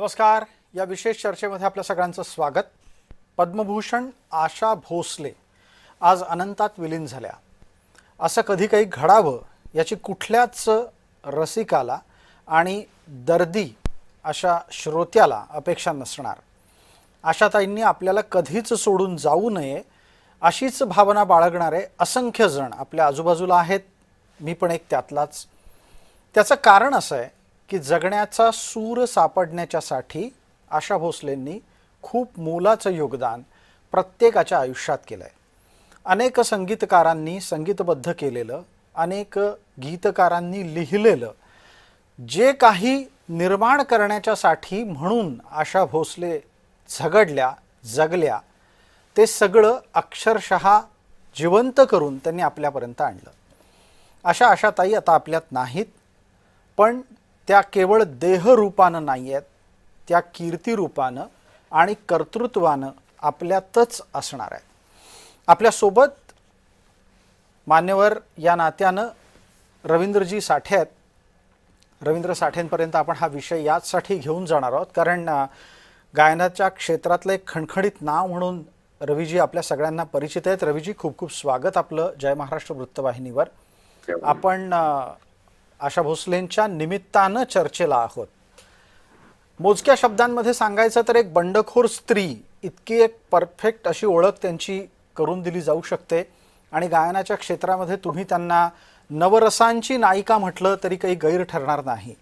नमस्कार. या विशेष चर्चेमध्ये आपल्या सगळ्यांचं स्वागत. पद्मभूषण आशा भोसले आज अनंतात विलीन झाल्या. असं कधी काही घडावं याची कुठल्याच रसिकाला आणि दर्दी अशा श्रोत्याला अपेक्षा नसणार. आशाताईंनी आपल्याला कधीच सोडून जाऊ नये अशीच भावना बाळगणारे असंख्य जण आपल्या आजूबाजूला आहेत. मी पण एक त्यातलाच. त्याचं कारण असं आहे की जगण्याचा सूर सापडण्याच्यासाठी आशा भोसलेंनी खूप मोलाचं योगदान प्रत्येकाच्या आयुष्यात केलं आहे. अनेक संगीतकारांनी संगीतबद्ध केलेलं, अनेक गीतकारांनी लिहिलेलं, जे काही निर्माण करण्याच्यासाठी म्हणून आशा भोसले झगडल्या, जगल्या, ते सगळं अक्षरशः जिवंत करून त्यांनी आपल्यापर्यंत आणलं. अशा आशाताई आता आपल्यात नाहीत, पण त्या केवळ देहरूपानं नाही आहेत, त्या कीर्तिरूपानं आणि कर्तृत्वानं आपल्यातच असणार आहेत. आपल्यासोबत मान्यवर या नात्यानं रवींद्रजी साठे आहेत. रवींद्र साठेंपर्यंत आपण हा विषय याचसाठी घेऊन जाणार आहोत कारण गायनाच्या क्षेत्रातलं एक खणखणीत नाव म्हणून रवीजी आपल्या सगळ्यांना परिचित आहेत. रवीजी, खूप खूप स्वागत आपलं जय महाराष्ट्र वृत्तवाहिनीवर. आपण आशा भोसलेंच्या निमित्तानं चर्चेला आहोत. मोजक्या शब्दांमध्ये सांगायचं तर एक बंडखोर स्त्री इतकी एक परफेक्ट अशी ओळख त्यांची करून दिली जाऊ शकते आणि गायनाच्या क्षेत्रामध्ये तुम्ही त्यांना नवरसांची नायिका म्हटलं तरी काही गैर ठरणार नाही.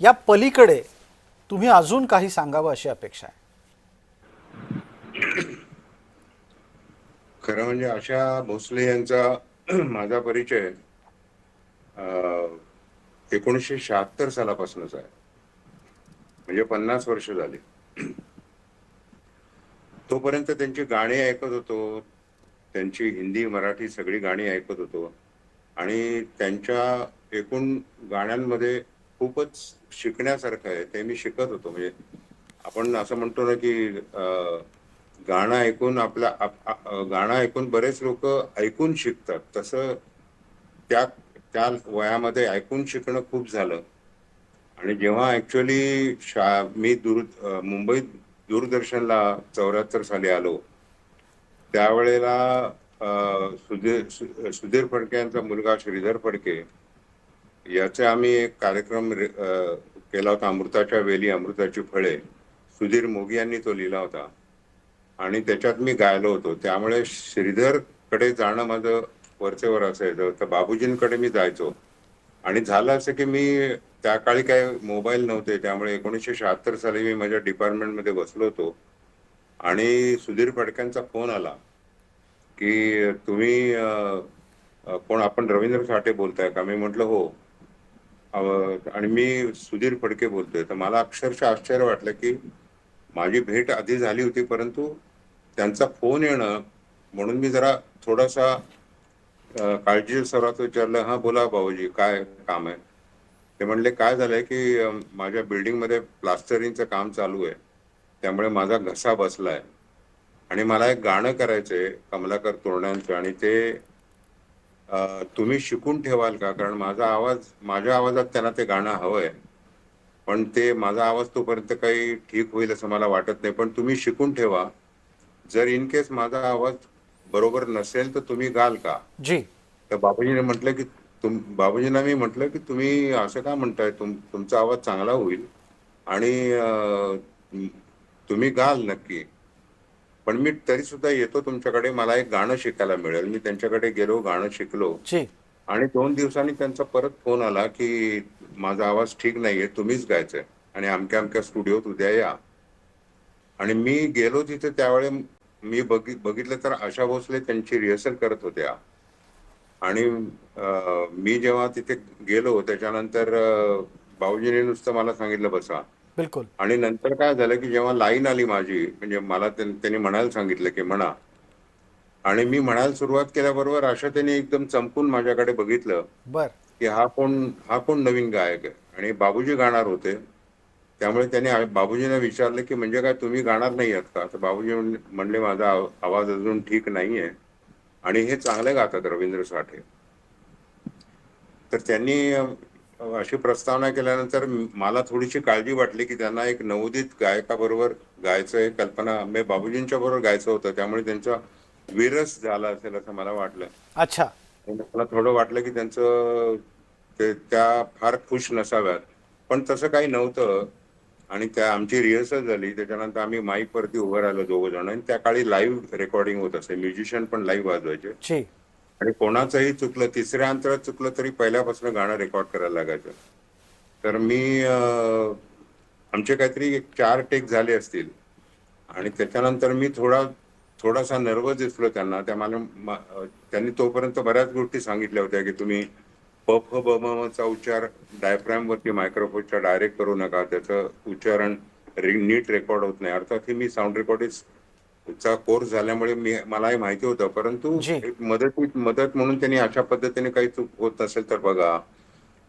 या पलीकडे तुम्ही अजून काही सांगावं अशी अपेक्षा आहे. खरं म्हणजे आशा भोसले यांचा माझा परिचय 1976 सालापासूनच आहे. म्हणजे 50 वर्ष झाली. तोपर्यंत त्यांची गाणी ऐकत होतो, त्यांची हिंदी मराठी सगळी गाणी ऐकत होतो आणि त्यांच्या एकूण गाण्यांमध्ये खूपच शिकण्यासारखं आहे. ते मी शिकत होतो. म्हणजे आपण असं म्हणतो ना की गाणं ऐकून गाणं ऐकून बरेच लोक ऐकून शिकतात, तसं त्या वयामध्ये ऐकून शिकणं खूप झालं. आणि जेव्हा ऍक्च्युअली मी मुंबईत दूरदर्शनला 74 साली आलो, त्यावेळेला सुधीर फडके यांचा मुलगा श्रीधर फडके याचे आम्ही एक कार्यक्रम केला होता, अमृताच्या वेली अमृताची फळे. सुधीर मोगी यांनी तो लिहिला होता आणि त्याच्यात मी गायलो होतो. त्यामुळे श्रीधर कडे जाणं माझं वरचेवर असायचं. तर बाबूजींकडे मी जायचो आणि झालं असं की मी त्या काळी काय मोबाईल नव्हते, त्यामुळे 1976 साली मी माझ्या डिपार्टमेंटमध्ये बसलो होतो आणि सुधीर फडक्यांचा फोन आला की तुम्ही कोण, आपण रवींद्र साठे बोलताय का? मी म्हटलं हो. आणि मी सुधीर फडके बोलतोय. तर मला अक्षरशः आश्चर्य वाटलं की माझी भेट आधी झाली होती, परंतु त्यांचा फोन येणं म्हणून मी जरा थोडासा काळजी सर्वात विचारलं, हा बोला बाबूजी, काय काम आहे? ते म्हणले काय झालंय की माझ्या बिल्डिंग मध्ये प्लास्टरिंगचं काम चालू आहे, त्यामुळे माझा घसा बसलाय आणि मला एक गाणं करायचंय कमलाकर तोरणांचं आणि ते तुम्ही शिकून ठेवाल का? कारण माझ्या आवाजात त्यांना ते गाणं हवंय, पण ते माझा आवाज तोपर्यंत काही ठीक होईल असं मला वाटत नाही, पण तुम्ही शिकून ठेवा. जर इन केस माझा आवाज बरोबर नसेल तर तुम्ही गाल का? जी. तर बाबूजीने म्हटलं की बाबूजींना मी म्हटलं की तुम्ही असं का म्हणताय, तुमचा आवाज चांगला होईल आणि तुम्ही गाल नक्की, पण मी तरी सुद्धा येतो तुमच्याकडे, मला एक गाणं शिकायला मिळेल. मी त्यांच्याकडे गेलो, गाणं शिकलो आणि 2 दिवसांनी त्यांचा परत फोन आला की माझा आवाज ठीक नाहीये, तुम्हीच गायचंय आणि अमक्या अमक्या स्टुडिओत उद्या या. आणि मी गेलो तिथे. त्यावेळी मी बघितलं तर आशा भोसले त्यांची रिहर्सल करत होत्या आणि मी जेव्हा तिथे गेलो त्याच्यानंतर बाबूजीने नुसतं मला सांगितलं बसा. बिलकुल. आणि नंतर काय झालं की जेव्हा लाईन आली माझी, म्हणजे मला त्यांनी म्हणायला सांगितलं की म्हणा, आणि मी म्हणायला सुरुवात केल्याबरोबर आशा त्यांनी एकदम चमकून माझ्याकडे बघितलं की हा कोण नवीन गायक आहे. आणि बाबूजी गाणार होते, त्यामुळे त्याने बाबूजींना विचारलं की म्हणजे काय तुम्ही गाणार नाही आहात का? तर बाबूजी म्हणले माझा आवाज अजून ठीक नाहीये आणि हे चांगले गातात रवींद्र साठे. तर त्यांनी अशी प्रस्तावना केल्यानंतर मला थोडीशी काळजी वाटली की त्यांना एक नवोदित गायकाबरोबर गायचं एक कल्पना म्हणजे बाबूजींच्या बरोबर गायचं होतं, त्यामुळे त्यांचा विरस झाला असेल असं मला वाटलं. अच्छा. मला थोडं वाटलं की त्यांचं त्या फार खुश नसाव्यात, पण तसं काही नव्हतं. आणि त्या आमची रिहर्सल झाली, त्याच्यानंतर आम्ही माईक वरती उभं राहिलो दोघं जण, आणि त्या काळी लाईव्ह रेकॉर्डिंग होत असे, म्युझिशियन पण लाईव्ह वाजवायचे. जी. आणि कोणाचंही चुकलं, तिसऱ्या अंतरात चुकलं तरी पहिल्यापासून गाणं रेकॉर्ड करायला लागायचं. तर आमचे काहीतरी 4 टेक झाले असतील, आणि त्याच्यानंतर मी थोडासा नर्वस दिसलो त्यांना. त्यांनी तोपर्यंत बऱ्याच गोष्टी सांगितल्या होत्या की तुम्ही प फ ब म म चा उच्चार डायफ्रॅम वरती मायक्रोफोनच्या डायरेक्ट करू नका, त्याचं उच्चारण नीट रेकॉर्ड होत नाही. अर्थात मी साऊंड रेकॉर्डिंगचा कोर्स झाल्यामुळे मलाही माहिती होतं, परंतु जी. एक मदत म्हणून त्यांनी अशा पद्धतीने काही चूक होत नसेल तर बघा.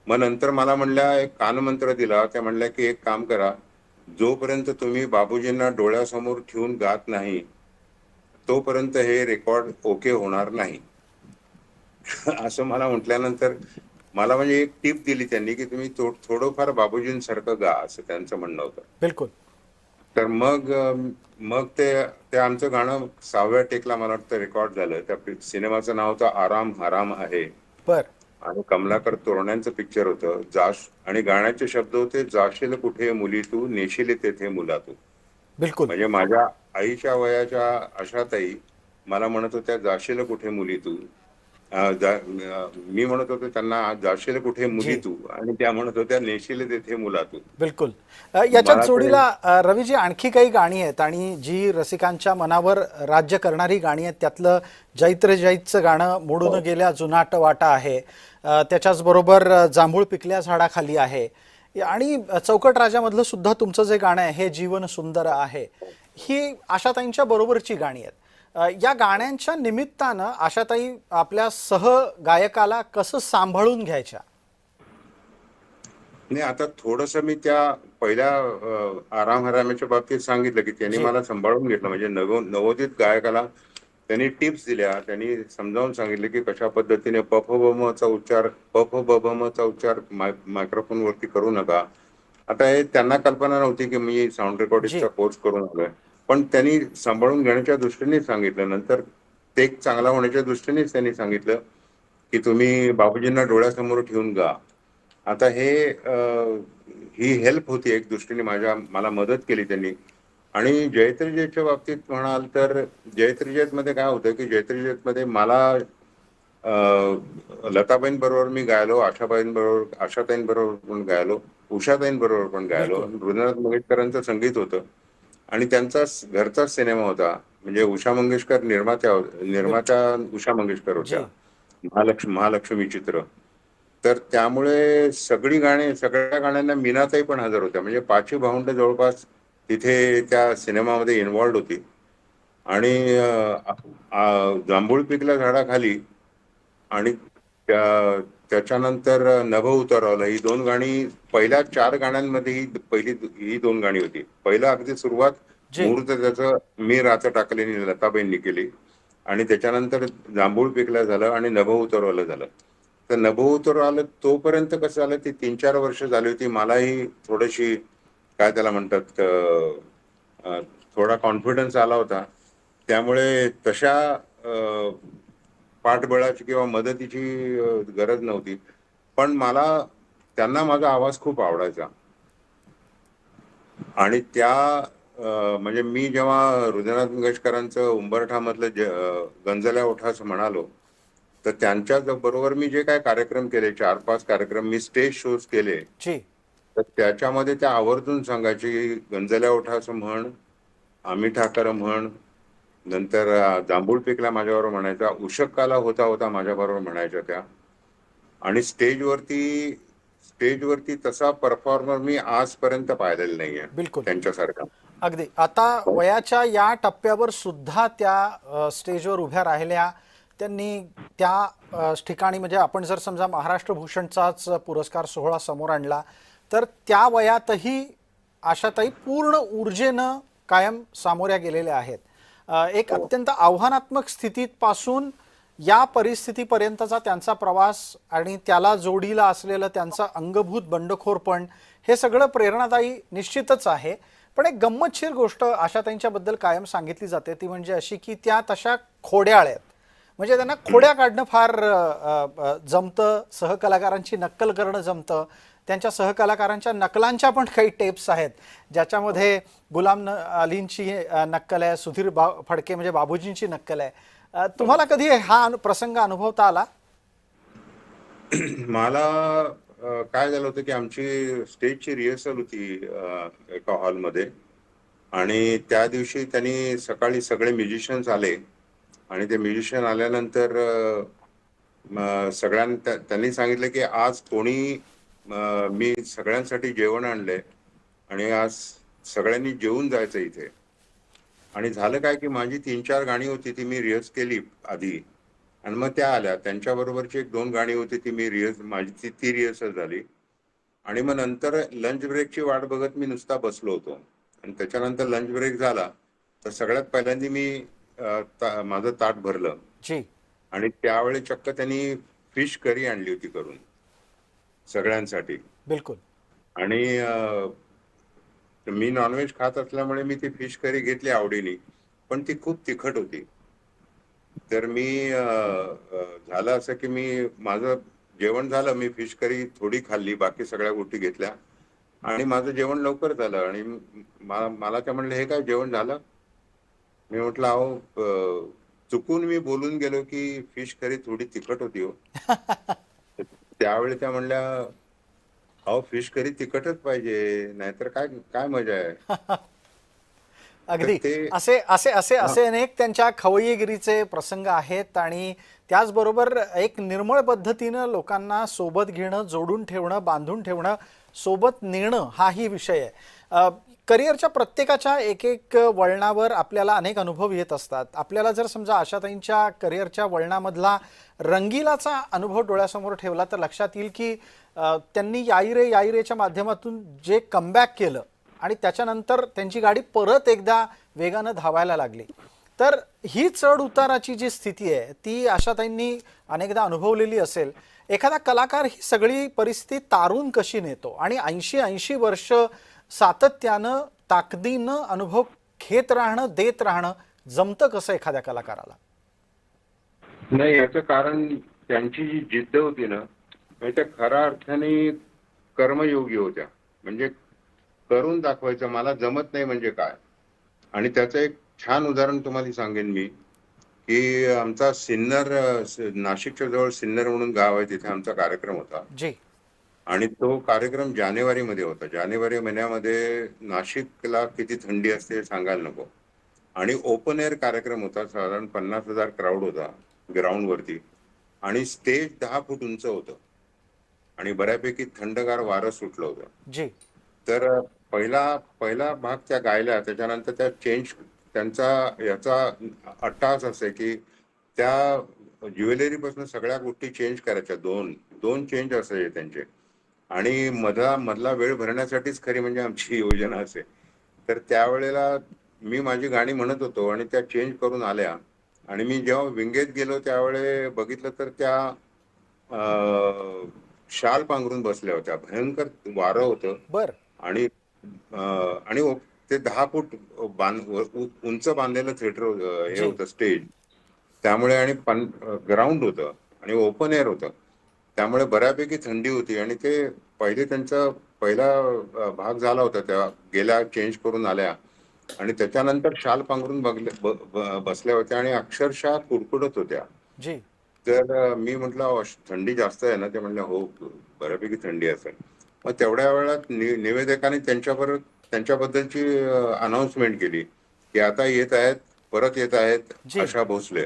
मग नंतर मला म्हणल्या, एक कानमंत्र दिला. त्या म्हणल्या की एक काम करा, जोपर्यंत तुम्ही बाबूजींना डोळ्यासमोर ठेवून गात नाही तोपर्यंत हे रेकॉर्ड ओके होणार नाही. असं मला म्हटल्यानंतर मला म्हणजे एक टिप दिली त्यांनी की तुम्ही थोडंफार बाबूजींसारखं गा, असं त्यांचं म्हणणं होतं. बिलकुल. तर मग ते ते आमचं गाणं 6व्या टेकला मला वाटतं रेकॉर्ड झालं. त्या सिनेमाचं नाव होतं आराम हराम आहे, बर. आणि कमलाकर तोरण्यांचं पिक्चर होतं. आणि गाण्याचे शब्द होते, जाशील कुठे मुली तू, नेशील तेथे मुला तू. बिलकुल. म्हणजे माझ्या आईच्या वयाच्या आशाताई मला म्हणत होत्या, जाशील कुठे मुली तू. मी म्हणत होतो त्यांना, जाशील कुठे मुली जी. तू, आणि त्या म्हणत होत्या, नेशील तेथे मुला तू. बिलकुल. याच्यात मला ते जोडीला रवीजी आणखी काही गाणी आहेत आणि जी रसिकांच्या मनावर राज्य करणारी गाणी आहेत. त्यातलं जैत्र जैतचं गाणं मोडून गेल्या जुनाट वाटा आहे. त्याच्याच बरोबर जांभूळ पिकल्या झाडाखाली आहे. आणि चौकट राजामधलं सुद्धा तुमचं जे गाणं आहे, हे जीवन सुंदर आहे, ही आशाताईंच्या बरोबरची गाणी आहेत. या गाण्यांच्या निमित्तानं आशाताई आपल्या सहगायकाला कसं सांभाळून घ्यायच्या? नाही, आता थोडंसं मी त्या पहिल्या आराम हरामाच्या बाबतीत सांगितलं की त्यांनी जी. मला सांभाळून घेतलं. म्हणजे नवोदित गायकाला त्यांनी टिप्स दिल्या, त्यांनी समजावून सांगितले की कशा पद्धतीने प फ ब म चा उच्चार मायक्रोफोन वरती करू नका. आता हे त्यांना कल्पना नव्हती की मी साऊंड रेकॉर्डिंगचा जी. कोर्स करून आलोय, पण त्यांनी सांभाळून घेण्याच्या दृष्टीने सांगितलं. नंतर टेक चांगला होण्याच्या दृष्टीनेच त्यांनी सांगितलं की तुम्ही बाबूजींना डोळ्यासमोर ठेवून गा. आता ही हेल्प होती एक दृष्टीने, मला मदत केली त्यांनी. आणि जयत्रीजेच्या बाबतीत म्हणाल तर जयत्रीजेत मध्ये काय होतं की जयत्रीजेत मध्ये मला लताबाईं बरोबर मी गायलो, आशाताईं बरोबर पण गायलो, उषाताईं बरोबर पण गायलो. बिलकुल. हृदयनाथ मंगेशकरांचं संगीत होतं, आणि त्यांचा घरचाच सिनेमा होता. म्हणजे उषा मंगेशकर बिल निर्मात्या उषा मंगेशकर होत्या. जी. महालक्ष्मी चित्र. तर त्यामुळे सगळ्या गाण्यांना मीनाताई पण हजर होत्या. म्हणजे पाचही भावंड जवळपास तिथे त्या सिनेमामध्ये इन्व्हॉल्ड होती. आणि जांभूळ पिकल्या झाडाखाली आणि त्याच्यानंतर नभ उतरवलं, ही 2 गाणी पहिल्या 4 गाण्यांमध्ये ही 2 गाणी होती. पहिलं अगदी सुरुवात जी. मुहूर्त त्याचं मी राचं टाकलेली लताबाईंनी केली, आणि त्याच्यानंतर जांभूळ पिकल्या झालं आणि नभ उतरवलं झालं. तर नभ उतरवलं तोपर्यंत कसं झालं, ती 3-4 वर्ष झाली होती. मलाही थोडीशी काय त्याला म्हणतात, थोडा कॉन्फिडन्स आला होता. त्यामुळे तशा पाठबळाची किंवा मदतीची गरज नव्हती. पण त्यांना माझा आवाज खूप आवडायचा. आणि म्हणजे मी जेव्हा हृदयनाथ मंगेशकरांचं उंबरठामधलं गंजल्या ओठा असं म्हणालो, तर त्यांच्या बरोबर मी जे काय कार्यक्रम केले, 4-5 कार्यक्रम मी स्टेज शोज केले, जी. तर त्याच्यामध्ये त्या आवर्जून सांगायची, गंजल्या ओठाचं म्हण, आम्ही ठाकर म्हण, नंतर जांभूळ पिकला माझ्याबरोबर म्हणायचा, उशक्काला होता होता माझ्याबरोबर म्हणायच्या त्या. आणि स्टेजवरती तसा परफॉर्मर मी आजपर्यंत पाहिलेला नाहीये बिलकुल. त्यांच्यासारखा. अगदी. आता वयाच्या या टप्प्यावर सुद्धा त्या स्टेजवर उभ्या राहिल्या. त्यांनी त्या ठिकाणी, म्हणजे आपण जर समजा महाराष्ट्र भूषणचाच पुरस्कार सोहळा समोर आणला, तर त्या वयातही आशाताई पूर्ण ऊर्जेनं कायम सामोऱ्या गेलेल्या आहेत. एक हो. अत्यंत आव्हानात्मक स्थितीपासून या परिस्थितीपर्यंतचा त्यांचा प्रवास आणि त्याला जोडीला असलेलं त्यांचं अंगभूत बंडखोरपण हे सगळं प्रेरणादायी निश्चितच आहे. पण एक गंमतशीर गोष्ट आशाताईंच्याबद्दल कायम सांगितली जाते ती म्हणजे अशी की त्या तशा खोड्याळ आहेत. म्हणजे त्यांना खोड्या काढणं फार जमतं, सहकलाकारांची नक्कल करणं जमतं. त्यांच्या सहकलाकारांच्या नकलांच्या पण काही टेप्स आहेत ज्याच्यामध्ये गुलाम अलींची नक्कल आहे, सुधीर फडके म्हणजे बाबूजींची नक्कल आहे. तुम्हाला कधी हा प्रसंग अनुभवता आला? मला काय झालं होतं की आमची स्टेजची रिहर्सल होती एका हॉलमध्ये. आणि त्या दिवशी त्यांनी सकाळी सगळे म्युझिशियन्स आले आणि ते म्युझिशियन आल्यानंतर सगळ्यांना त्यांनी सांगितलं की आज कोणी मी सगळ्यांसाठी जेवण आणलंय आणि आज सगळ्यांनी जेवून जायचं इथे. आणि झालं काय की माझी 3-4 गाणी होती ती मी रिहर्स केली आधी आणि मग त्या आल्या. त्यांच्याबरोबरची 1-2 गाणी होती ती मी माझी ती रिहर्सल झाली. आणि मग नंतर लंच ब्रेकची वाट बघत मी नुसता बसलो होतो. आणि त्याच्यानंतर लंच ब्रेक झाला तर सगळ्यात पहिल्यांदा मी माझं ताट भरलं. जी. आणि त्यावेळी चक्क त्यांनी फिश करी आणली होती करून सगळ्यांसाठी. बिलकुल. आणि मी नॉनव्हेज खात असल्यामुळे मी ती फिश करी घेतली आवडीने, पण ती खूप तिखट होती. तर मी झालं असं की माझं जेवण झालं, मी फिश करी थोडी खाल्ली, बाकी सगळ्या गोष्टी घेतल्या आणि माझं जेवण लवकर झालं. आणि मला त्या म्हणले, हे काय जेवण झालं? मी म्हटलं, अहो चुकून मी बोलून गेलो की फिश करी थोडी तिखट होती हो. त्यावेळी त्या म्हणल्या, अहो फिश करी तिखटच पाहिजे, नाहीतर काय काय मजा आहे. तर अगदी ते असे असे असे असे अनेक त्यांच्या खवय्येगिरीचे प्रसंग आहेत. आणि त्याचबरोबर एक निर्मळ पद्धतीनं लोकांना सोबत घेणं, जोडून ठेवणं, बांधून ठेवणं, सोबत नेणं हाही विषय आहे. करिअरच्या प्रत्येकाच्या एक एक वळणावर आपल्याला अनेक अनुभव येत असतात. आपल्याला जर समजा आशाताईंच्या करिअरच्या वळणामधला रंगीलाचा अनुभव डोळ्यासमोर ठेवला तर लक्षात येईल की त्यांनी याई रे याई रेच्या माध्यमातून जे कमबॅक केलं आणि त्याच्यानंतर त्यांची गाडी परत एकदा वेगानं धावायला लागली. तर ही चढ उताराची जी स्थिती आहे ती आशाताईंनी अनेकदा अनुभवलेली असेल. एखादा कलाकार ही सगळी परिस्थिती तारून कशी नेतो आणि 80-80 वर्ष सातत्यानं ताकदीनं अनुभव घेत राहणं, देत राहणं जमतं कसं एखाद्या कलाकाराला? नाही, याचं कारण त्यांची जी जिद्द होती ना, म्हणजे त्या खऱ्या अर्थाने कर्मयोगी होत्या. म्हणजे करून दाखवायचं, मला जमत नाही म्हणजे काय. आणि त्याचं एक छान उदाहरण तुम्हाला सांगेन मी, की आमचा सिन्नर, नाशिकच्या जवळ सिन्नर म्हणून गाव आहे, तिथे आमचा कार्यक्रम होता. जी. आणि तो कार्यक्रम जानेवारीमध्ये होता. जानेवारी महिन्यामध्ये नाशिकला किती थंडी असते सांगायला नको. आणि ओपन एअर कार्यक्रम होता, साधारण 50,000 क्राऊड होता ग्राउंडवरती. आणि स्टेज 10 फूट उंच होतं आणि बऱ्यापैकी थंडगार वारं सुटलं होतं. जी. तर पहिला भाग त्या गायल्या, त्याच्यानंतर त्या त्यांचा याचा अट्टाहास असे की त्या ज्वेलरी पासून सगळ्या गोष्टी चेंज करायच्या. दोन चेंज असायचे त्यांचे. आणि मधला वेळ भरण्यासाठीच खरी म्हणजे आमची योजना असे. तर त्यावेळेला मी माझी गाणी म्हणत होतो आणि त्या चेंज करून आल्या. आणि मी जेव्हा विंगेत गेलो त्यावेळेस बघितलं तर त्या शाल पांघरून बसल्या होत्या. भयंकर वारं होतं. बर. आणि ते 10 फूट उंच बांधलेलं थिएटर हे जी. होतं स्टेज. त्यामुळे आणि ग्राउंड होतं आणि ओपन एअर होतं. त्यामुळे बऱ्यापैकी थंडी होती. आणि ते त्यांचा पहिला भाग झाला होता, त्या गेल्या चेंज करून आल्या आणि त्याच्यानंतर शाल पांघरून बसल्या होत्या आणि अक्षरशः कुडकुडत होत्या. जी. तर मी म्हटलं, थंडी जास्त आहे ना? ते म्हणलं, हो बऱ्यापैकी थंडी असेल. मग तेवढ्या वेळात निवेदकाने त्यांच्याबद्दलची अनाउन्समेंट केली की आता येत आहेत, परत येत आहेत जी. आशा भोसले.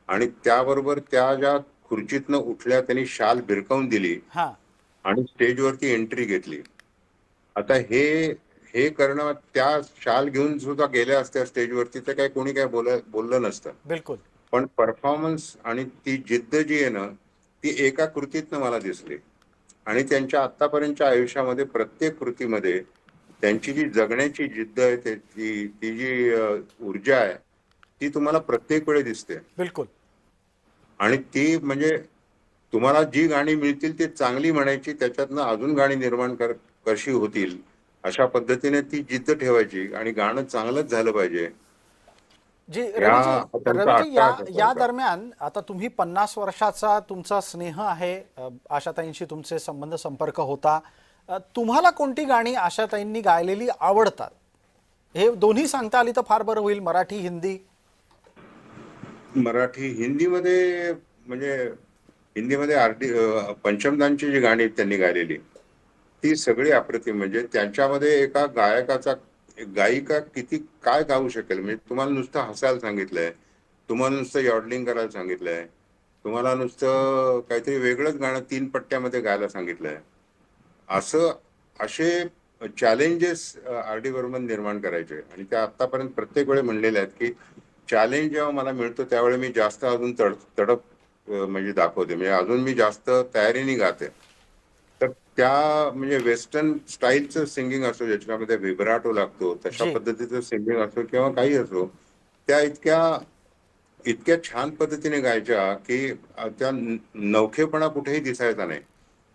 आणि त्याबरोबर त्या ज्या खुर्चीतनं उठल्या, त्यांनी शाल भिरकावून दिली हा. आणि स्टेजवरती एंट्री घेतली. आता हे करणं, त्या शाल घेऊन सुद्धा गेल्या असत्या स्टेजवरती तर काही कोणी काय बोललं नसतं. बिलकुल. पण परफॉर्मन्स आणि ती जिद्द जी आहे ना, ती एका कृतीतनं मला दिसली. आणि त्यांच्या आतापर्यंतच्या आयुष्यामध्ये प्रत्येक कृतीमध्ये त्यांची जी जगण्याची जिद्द आहे, ती जी ऊर्जा आहे, ती तुम्हाला प्रत्येक वेळी दिसते. बिलकुल. आणि ती म्हणजे तुम्हाला जी गाणी मिळतील ती चांगली म्हणायची, त्याच्यातनं अजून गाणी निर्माण कशी होतील अशा पद्धतीने ती जिद्द ठेवायची आणि गाणं चांगलंच झालं पाहिजे. जी ह्या रवीजी, त्यांचा रवीजी या अट्टाहास या असायचा. दरम्यान आता तुम्ही 50 वर्षाचा तुमचा स्नेह आहे, आशाताईंशी तुमचे संबंध संपर्क होता. तुम्हाला कोणती गाणी आशाताईंनी गायलेली आवडतात? हे दोन्ही सांगता आली तर फार बरं होईल. मराठी, हिंदी. मराठी हिंदीमध्ये म्हणजे हिंदीमध्ये पंचमदांची जी गाणी आहेत त्यांनी गायलेली ती सगळी अप्रतिम. म्हणजे त्यांच्यामध्ये एका गायकाचा गायिका किती काय गाऊ शकेल. म्हणजे तुम्हाला नुसतं हसायला सांगितलंय, तुम्हाला नुसतं यॉडलिंग करायला सांगितलंय, तुम्हाला नुसतं काहीतरी वेगळंच गाणं 3 पट्ट्यामध्ये गायला सांगितलंय. असं असे चॅलेंजेस आर डी बर्मन निर्माण करायचे आणि त्या आतापर्यंत प्रत्येक वेळी म्हणलेले आहेत की चॅलेंज जेव्हा मला मिळतो त्यावेळी मी जास्त अजून तडप म्हणजे दाखवते, म्हणजे अजून मी जास्त तयारीने गाते. तर त्या म्हणजे वेस्टर्न स्टाईलचं सिंगिंग असो ज्याच्यामध्ये व्हिब्राटो लागतो तशा जी. पद्धतीचं सिंगिंग असो किंवा काही असो, त्या इतक्या इतक्या छान पद्धतीने गायच्या की त्या नवखेपणा कुठेही दिसायचा नाही.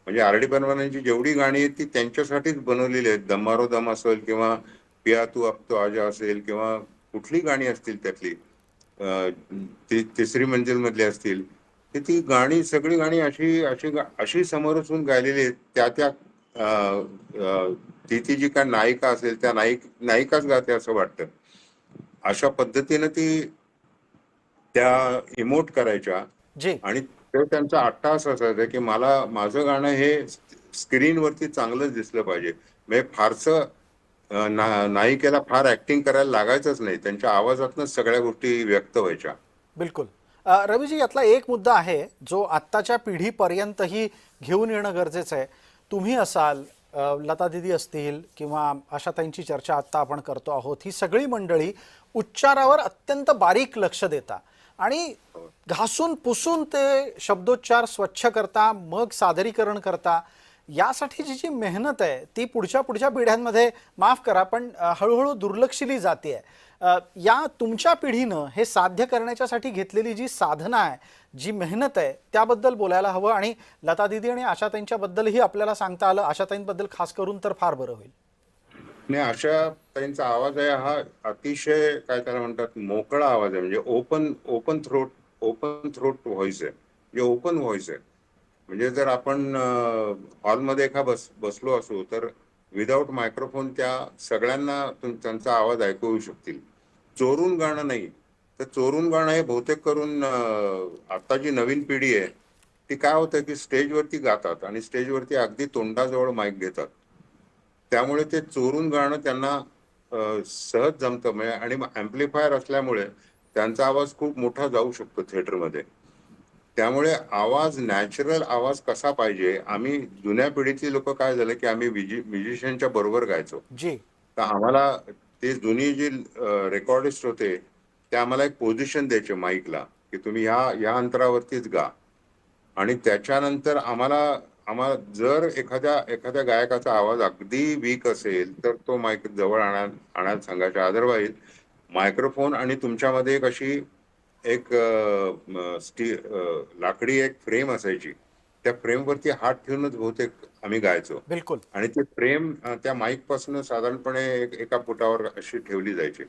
म्हणजे आर डी बर्मनांची जेवढी गाणी आहेत ती त्यांच्यासाठीच बनवलेली आहेत. दमारो दम असेल किंवा पिया तू अब तो आजा असेल किंवा कुठली गाणी असतील त्यातली, तिसरी मंजिल मधली असतील, तर ती गाणी सगळी गाणी अशी अशी अशी समोरचून गायलेली आहेत. त्या त्या ती ती जी काय नायिका असेल त्या नायिकाच गाते असं वाटतं. अशा पद्धतीनं ती त्या इमोट करायच्या. जी. आणि तो त्यांचा अट्टाहास असायचा की मला माझं गाणं हे स्क्रीनवरती चांगलंच दिसलं पाहिजे. म्हणजे फारसं नायिकेला फार ऍक्टिंग करायला लागायचंच नाही, त्यांच्या आवाजातूनच सगळ्या गोष्टी व्यक्त व्हायच्या. बिलकुल. रवीजी, यातला एक मुद्दा आहे जो आत्ताच्या पिढीपर्यंतही घेऊन येणं गरजेचं आहे. तुम्ही असाल, लता दीदी असतील किंवा आशाताईंची चर्चा आत्ता आपण करतो आहोत, ही सगळी मंडळी उच्चारावर अत्यंत बारीक लक्ष देता आणि घासून पुसून ते शब्दोच्चार स्वच्छ करता, मग सादरीकरण करता. यासाठीची जी मेहनत आहे ती पुढच्या पुढच्या पिढ्यांमध्ये, माफ करा पण हळूहळू दुर्लक्षिली जाते आहे. या तुमच्या पिढीनं हे साध्य करण्याच्यासाठी घेतलेली जी साधना आहे, जी मेहनत आहे, त्याबद्दल बोलायला हवं. आणि लता दीदी आणि आशाताईंच्याबद्दलही आपल्याला सांगता आलं. आशाताईंबद्दल खास करून तर फार बरं होईल. नाही, अशा त्यांचा आवाज आहे हा अतिशय काय त्याला म्हणतात मोकळा आवाज आहे. म्हणजे ओपन थ्रोट व्हॉइस आहे, म्हणजे ओपन व्हॉइस आहे. म्हणजे जर आपण हॉलमध्ये बसलो असू तर विदाऊट मायक्रोफोन त्या सगळ्यांना त्यांचा आवाज ऐकू येऊ शकतील. चोरून गाणं नाही. तर चोरून गाणं हे बहुतेक करून आता जी नवीन पिढी आहे ती काय होतं की स्टेजवरती गातात आणि स्टेजवरती अगदी तोंडाजवळ माईक घेतात. त्यामुळे ते चोरून गाणं त्यांना सहज जमतं. म्हणजे आणि ऍम्प्लिफायर असल्यामुळे त्यांचा आवाज खूप मोठा जाऊ शकतो थिएटरमध्ये. त्यामुळे आवाज, नॅचरल आवाज कसा पाहिजे, आम्ही जुन्या पिढीतली लोक काय झालं की आम्ही म्युझिशियनच्या बरोबर गायचो. जी. तर आम्हाला ते जुनी जी रेकॉर्डिस्ट होते ते आम्हाला एक पोझिशन द्यायचे माईकला की तुम्ही ह्या अंतरावरतीच गा. आणि त्याच्यानंतर आम्हाला आम्हाला जर एखाद्या एखाद्या गायकाचा आवाज अगदी वीक असेल तर तो माईक जवळ आणायला सांगायचा. अदरवाईज मायक्रोफोन आणि तुमच्यामध्ये एक अशी एक लाकडी एक फ्रेम असायची. त्या फ्रेमवरती हात ठेवूनच बहुतेक आम्ही गायचो. बिलकुल. आणि ते फ्रेम त्या माईक पासून साधारणपणे एका फुटावर अशी ठेवली जायची.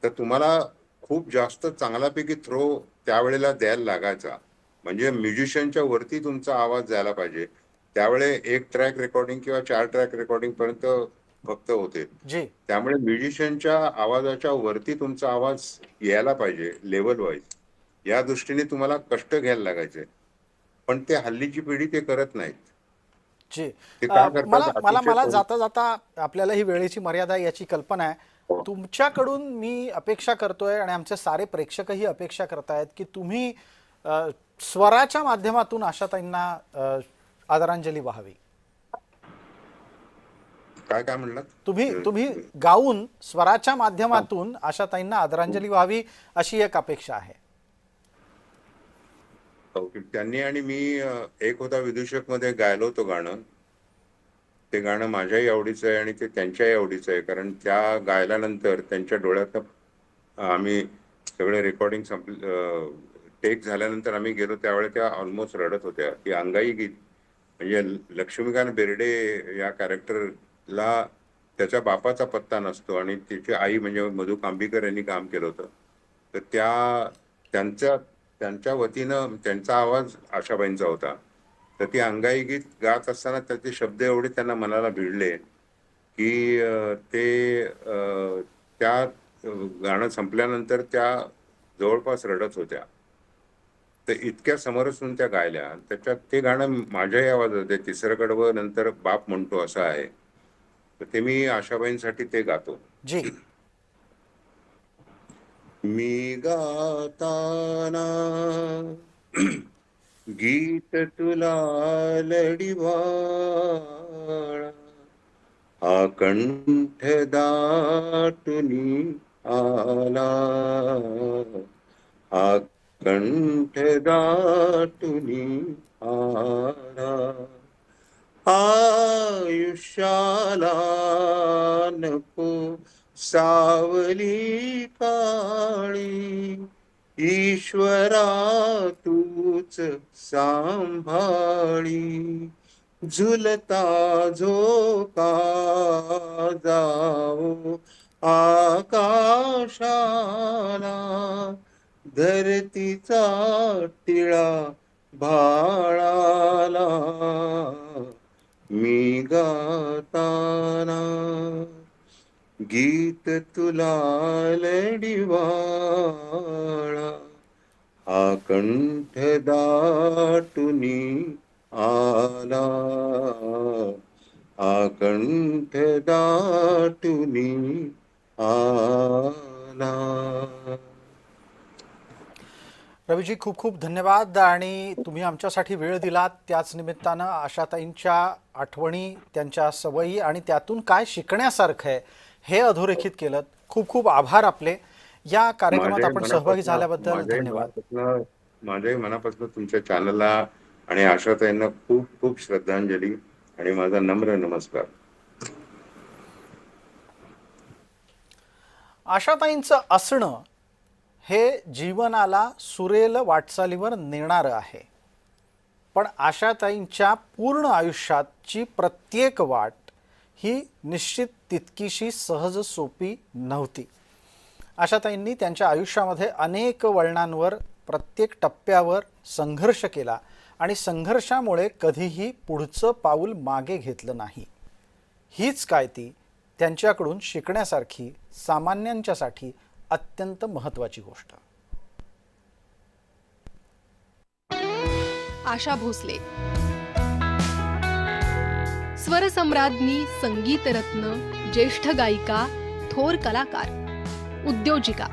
तर तुम्हाला खूप जास्त चांगल्यापैकी थ्रो त्यावेळेला द्यायला लागायचा. म्हणजे म्युझिशियनच्या वरती तुमचा आवाज जायला पाहिजे. त्यावेळे 1 ट्रॅक रेकॉर्डिंग किंवा 4 ट्रॅक रेकॉर्डिंग पर्यंत फक्त होते. जी. त्यामुळे म्युझिशियनच्या आवाजाच्या वरती तुमचा आवाज यायला पाहिजे लेवल वाईज. या दृष्टीने तुम्हाला कष्ट घ्यायला लागायचे. पण ते हल्लीची पिढी ते करत नाहीत. जी. ते काय मला करतात मला अतिशय मला जाता जाता, आपल्याला ही वेळेची मर्यादा आहे याची कल्पना आहे. हो. तुमच्याकडून मी अपेक्षा करतोय आणि आमचे सारे प्रेक्षकही अपेक्षा करतायत की तुम्ही स्वराच्या माध्यमातून आशाताईंना आदरांजली वाहावी. काय काय म्हणलात? तुम्ही तुम्ही गाऊन स्वराच्या माध्यमातून आशाताईंना आदरांजली व्हावी अशी एक अपेक्षा आहे. ओके. त्यांनी आणि मी एक होता विदूषक मध्ये गायलो होतो गाणं. ते गाणं माझ्याही आवडीचं आहे आणि ते त्यांच्याही आवडीचं आहे. कारण त्या गायल्यानंतर त्यांच्या डोळ्यात आम्ही सगळे रेकॉर्डिंग टेक झाल्यानंतर आम्ही गेलो त्यावेळेला त्या ऑलमोस्ट रडत होत्या की अंगाई गीत म्हणजे लक्ष्मीकांत बेर्डे या कॅरेक्टरला त्याच्या बापाचा पत्ता नसतो आणि तिची आई म्हणजे मधु कांबीकर यांनी काम केलं होतं. तर त्यांच्या वतीनं त्यांचा आवाज आशाबाईंचा होता. तर ती अंगाई गीत गात असताना त्याचे शब्द एवढे त्यांना मनाला भिडले की त्या गाणं संपल्यानंतर त्या जवळपास रडत होत्या. तर इतक्या समरसून त्या गायल्या. त्याच्यात ते गाणं माझ्याही आवाजात आहे, तिसरं कडवं नंतर बाप म्हणतो असं आहे. तर ते मी आशाबाईंसाठी ते गातो. जी. मी गाताना गीत तुला लढिवाळा, हा कंठ दाटुनी आला, हा कंठ दाटुनी आला, आयुष्याला नको सावली काळी, ईश्वरा तूच सांभाळी, झुलता झोका जाओ आकाशाला, धरतीचा टिळा भाळाला, मी गाताना गीत तुला लढिवाळा, हा कंठ दाटुनी आला, हा कंठ दाटुनी आला. रवीजी, खूप खूप धन्यवाद. आणि तुम्ही आमच्यासाठी वेळ दिलात, त्याच निमित्तानं आशाताईंच्या आठवणी, त्यांच्या सवयी आणि त्यातून काय शिकण्यासारखं आहे हे अधोरेखित केलं. खूप खूप आभार आपले. या कार्यक्रमात आपण सहभागी झाल्याबद्दल धन्यवाद. माझ्याही मनापासून तुमच्या चॅनलला आणि आशाताईंना खूप खूप श्रद्धांजली आणि माझा नम्र नमस्कार. आशाताईंचं असणं हे जीवनाला सुरेल वाटचालीवर नेणारं आहे. पण आशाताईंच्या पूर्ण आयुष्याची प्रत्येक वाट ही निश्चित तितकीशी सहज सोपी नव्हती. आशाताईंनी त्यांच्या आयुष्यामध्ये अनेक वळणांवर, प्रत्येक टप्प्यावर संघर्ष केला आणि संघर्षामुळे कधीही पुढचं पाऊल मागे घेतलं नाही. हीच काय ती त्यांच्याकडून शिकण्यासारखी, सामान्यांच्यासाठी अत्यंत महत्त्वाची गोष्ट. आशा भोसले, स्वरसम्राज्ञी, संगीत रत्न, ज्येष्ठ गायिका, थोर कलाकार, उद्योजिका.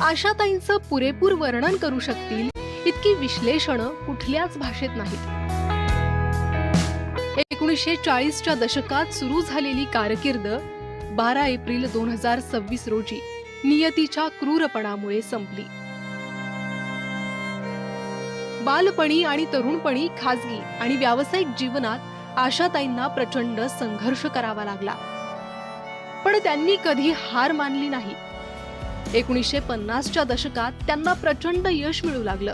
आशाताईंचं पुरेपूर वर्णन करू शकतील इतकी विश्लेषणं कुठल्याच भाषेत नाहीत. 1940च्या दशकात सुरू झालेली कारकीर्द 12 एप्रिल 2026 रोजी नियतीच्या क्रूरपणामुळे संपली. बालपणी आणि तरुणपणी खाजगी आणि व्यावसायिक जीवनात आशाताईंना प्रचंड संघर्ष करावा लागला, पण त्यांनी कधी हार मानली नाही. 1950च्या दशकात त्यांना प्रचंड यश मिळू लागलं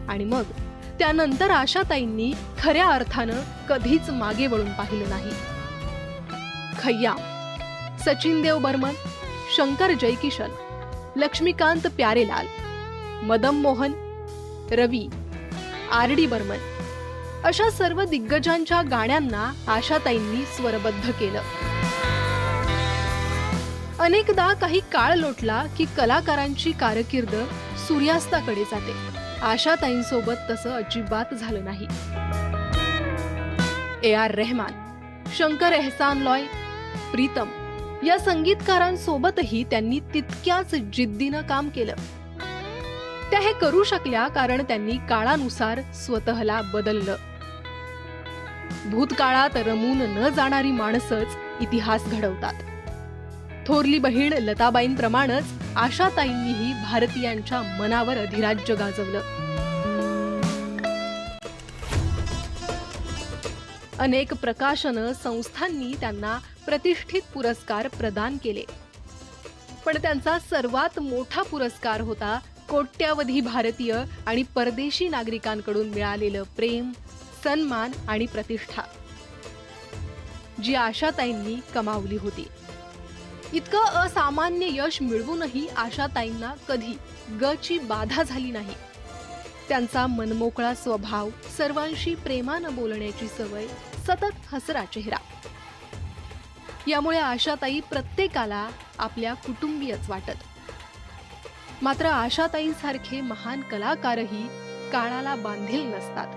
आणि मग त्यानंतर आशाताईंनी खऱ्या अर्थानं कधीच मागे वळून पाहिलं नाही. खय्याम, सचिन देव बर्मन, शंकर जयकिशन, लक्ष्मीकांत प्यारेलाल, मदन मोहन, रवी, आर.डी. बर्मन अशा सर्व दिग्गजांच्या गाण्यांना आशाताईंनी स्वरबद्ध केलं. अनेकदा काही काळ लोटला की कलाकारांची कारकीर्द सूर्यास्ताकडे जाते. आशाताईंसोबत तसं अजिबात झालं नाही. ए.आर. रेहमान, शंकर एहसान लॉय, प्रीतम या संगीतकारांसोबतही त्यांनी तितक्याच जिद्दीनं काम केलं. त्या हे करू शकल्या कारण त्यांनी काळानुसार स्वतःला बदललं. भूतकाळात रमून न जाणारी माणसंच इतिहास घडवतात. थोरली बहीण लताबाईंप्रमाणेच आशाताईंनीही भारतीयांच्या मनावर अधिराज्य गाजवलं. अनेक प्रकाशन संस्थांनी त्यांना प्रतिष्ठित पुरस्कार प्रदान केले, पण त्यांचा सर्वात मोठा पुरस्कार होता कोट्यावधी भारतीय आणि परदेशी नागरिकांकडून मिळालेलं प्रेम, सन्मान आणि प्रतिष्ठा जी आशाताईंनी कमावली होती. इतकं असामान्य यश मिळवूनही आशाताईंना कधी गची बाधा झाली नाही. त्यांचा मनमोकळा स्वभाव, सर्वांशी प्रेमानं बोलण्याची सवय, सतत हसरा चेहरा यामुळे आशाताई प्रत्येकाला आपल्या कुटुंबीयच वाटत. मात्र आशाताईंसारखे महान कलाकारही काळाला बांधील नसतात.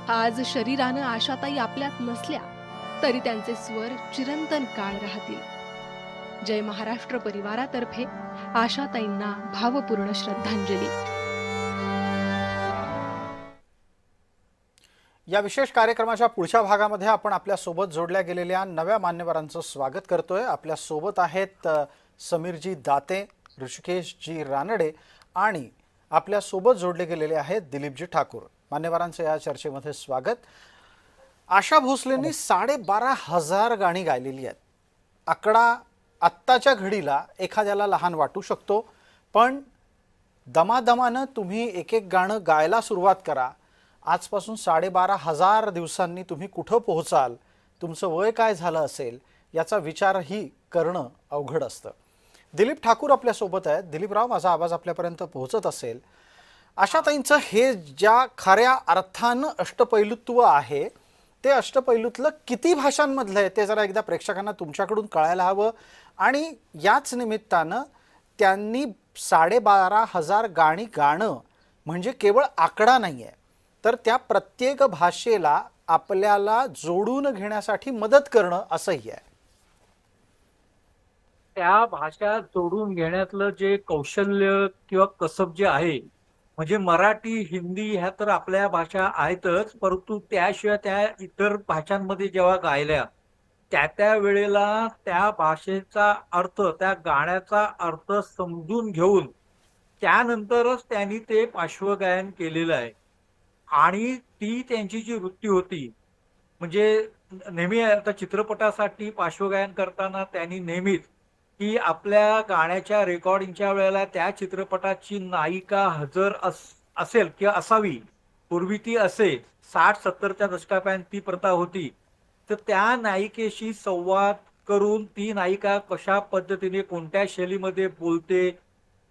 आज शरीरानं आशाताई आपल्यात नसल्या तरी त्यांचे स्वर चिरंतन काळ राहतील. जय महाराष्ट्र परिवारातर्फे आशाताईंना भावपूर्ण श्रद्धांजली. या विशेष कार्यक्रमाच्या पुढच्या भागामध्ये आपण आपल्या सोबत जोडल्या गेलेल्या नव्या मान्यवरांचं स्वागत करतोय. आपल्या सोबत आहेत समीरजी दाते, ऋषिकेशजी रानडे आणि आपल्या सोबत जोडले गेलेले आहेत दिलीपजी ठाकूर. मान्यवरांचं या चर्चेमध्ये स्वागत. आशा भोसलेंनी 12,500 गाणी गायलेली आहेत. आकडा आत्ताच्या घडीला एखाद्याला लहान वाटू शकतो, पण दमादमानं तुम्ही एक एक गाणं गायला सुरुवात करा. आजपासून 12,500 दिवसांनी तुम्ही कुठं पोहोचाल, तुमचं वय काय झालं असेल याचा विचारही करणं अवघड असतं. दिलीप ठाकूर आपल्यासोबत आहेत. दिलीपराव, माझा आवाज आपल्यापर्यंत पोहोचत असेल. आशाताईंचं हे ज्या खऱ्या अर्थानं अष्टपैलुत्व आहे, ते अष्टपैलूतलं किती भाषांमधलं आहे ते जरा एकदा प्रेक्षकांना तुमच्याकडून कळायला हवं. आणि याच निमित्तानं त्यांनी 12,500 गाणी गाणं म्हणजे केवळ आकडा नाही आहे, तर त्या प्रत्येक भाषेला आपल्याला जोडून घेण्यासाठी मदत करणं असंही आहे. त्या भाषा जोडून घेण्यातलं जे कौशल्य किंवा कसब जे आहे, म्हणजे मराठी, हिंदी ह्या तर आपल्या भाषा आहेतच, परंतु त्याशिवाय त्या इतर भाषांमध्ये जेव्हा गायल्या त्या वेळेला त्या भाषेचा अर्थ, त्या गाण्याचा अर्थ समजून घेऊन त्यानंतरच त्यांनी ते पार्श्वगायन केलेलं आहे. आणि ती त्यांची जी वृत्ती होती, म्हणजे नेहमी आता चित्रपटासाठी पार्श्वगायन करताना त्यांनी नेहमीच की आपल्या गाण्याच्या रेकॉर्डिंगच्या वेळेला त्या चित्रपटाची नायिका हजर असेल किंवा असावी. पूर्वी ती असे 60-70च्या दशकापर्यंत ती प्रथा होती. तर त्या नायिकेशी संवाद करून ती नायिका कशा पद्धतीने, कोणत्या शैलीमध्ये बोलते,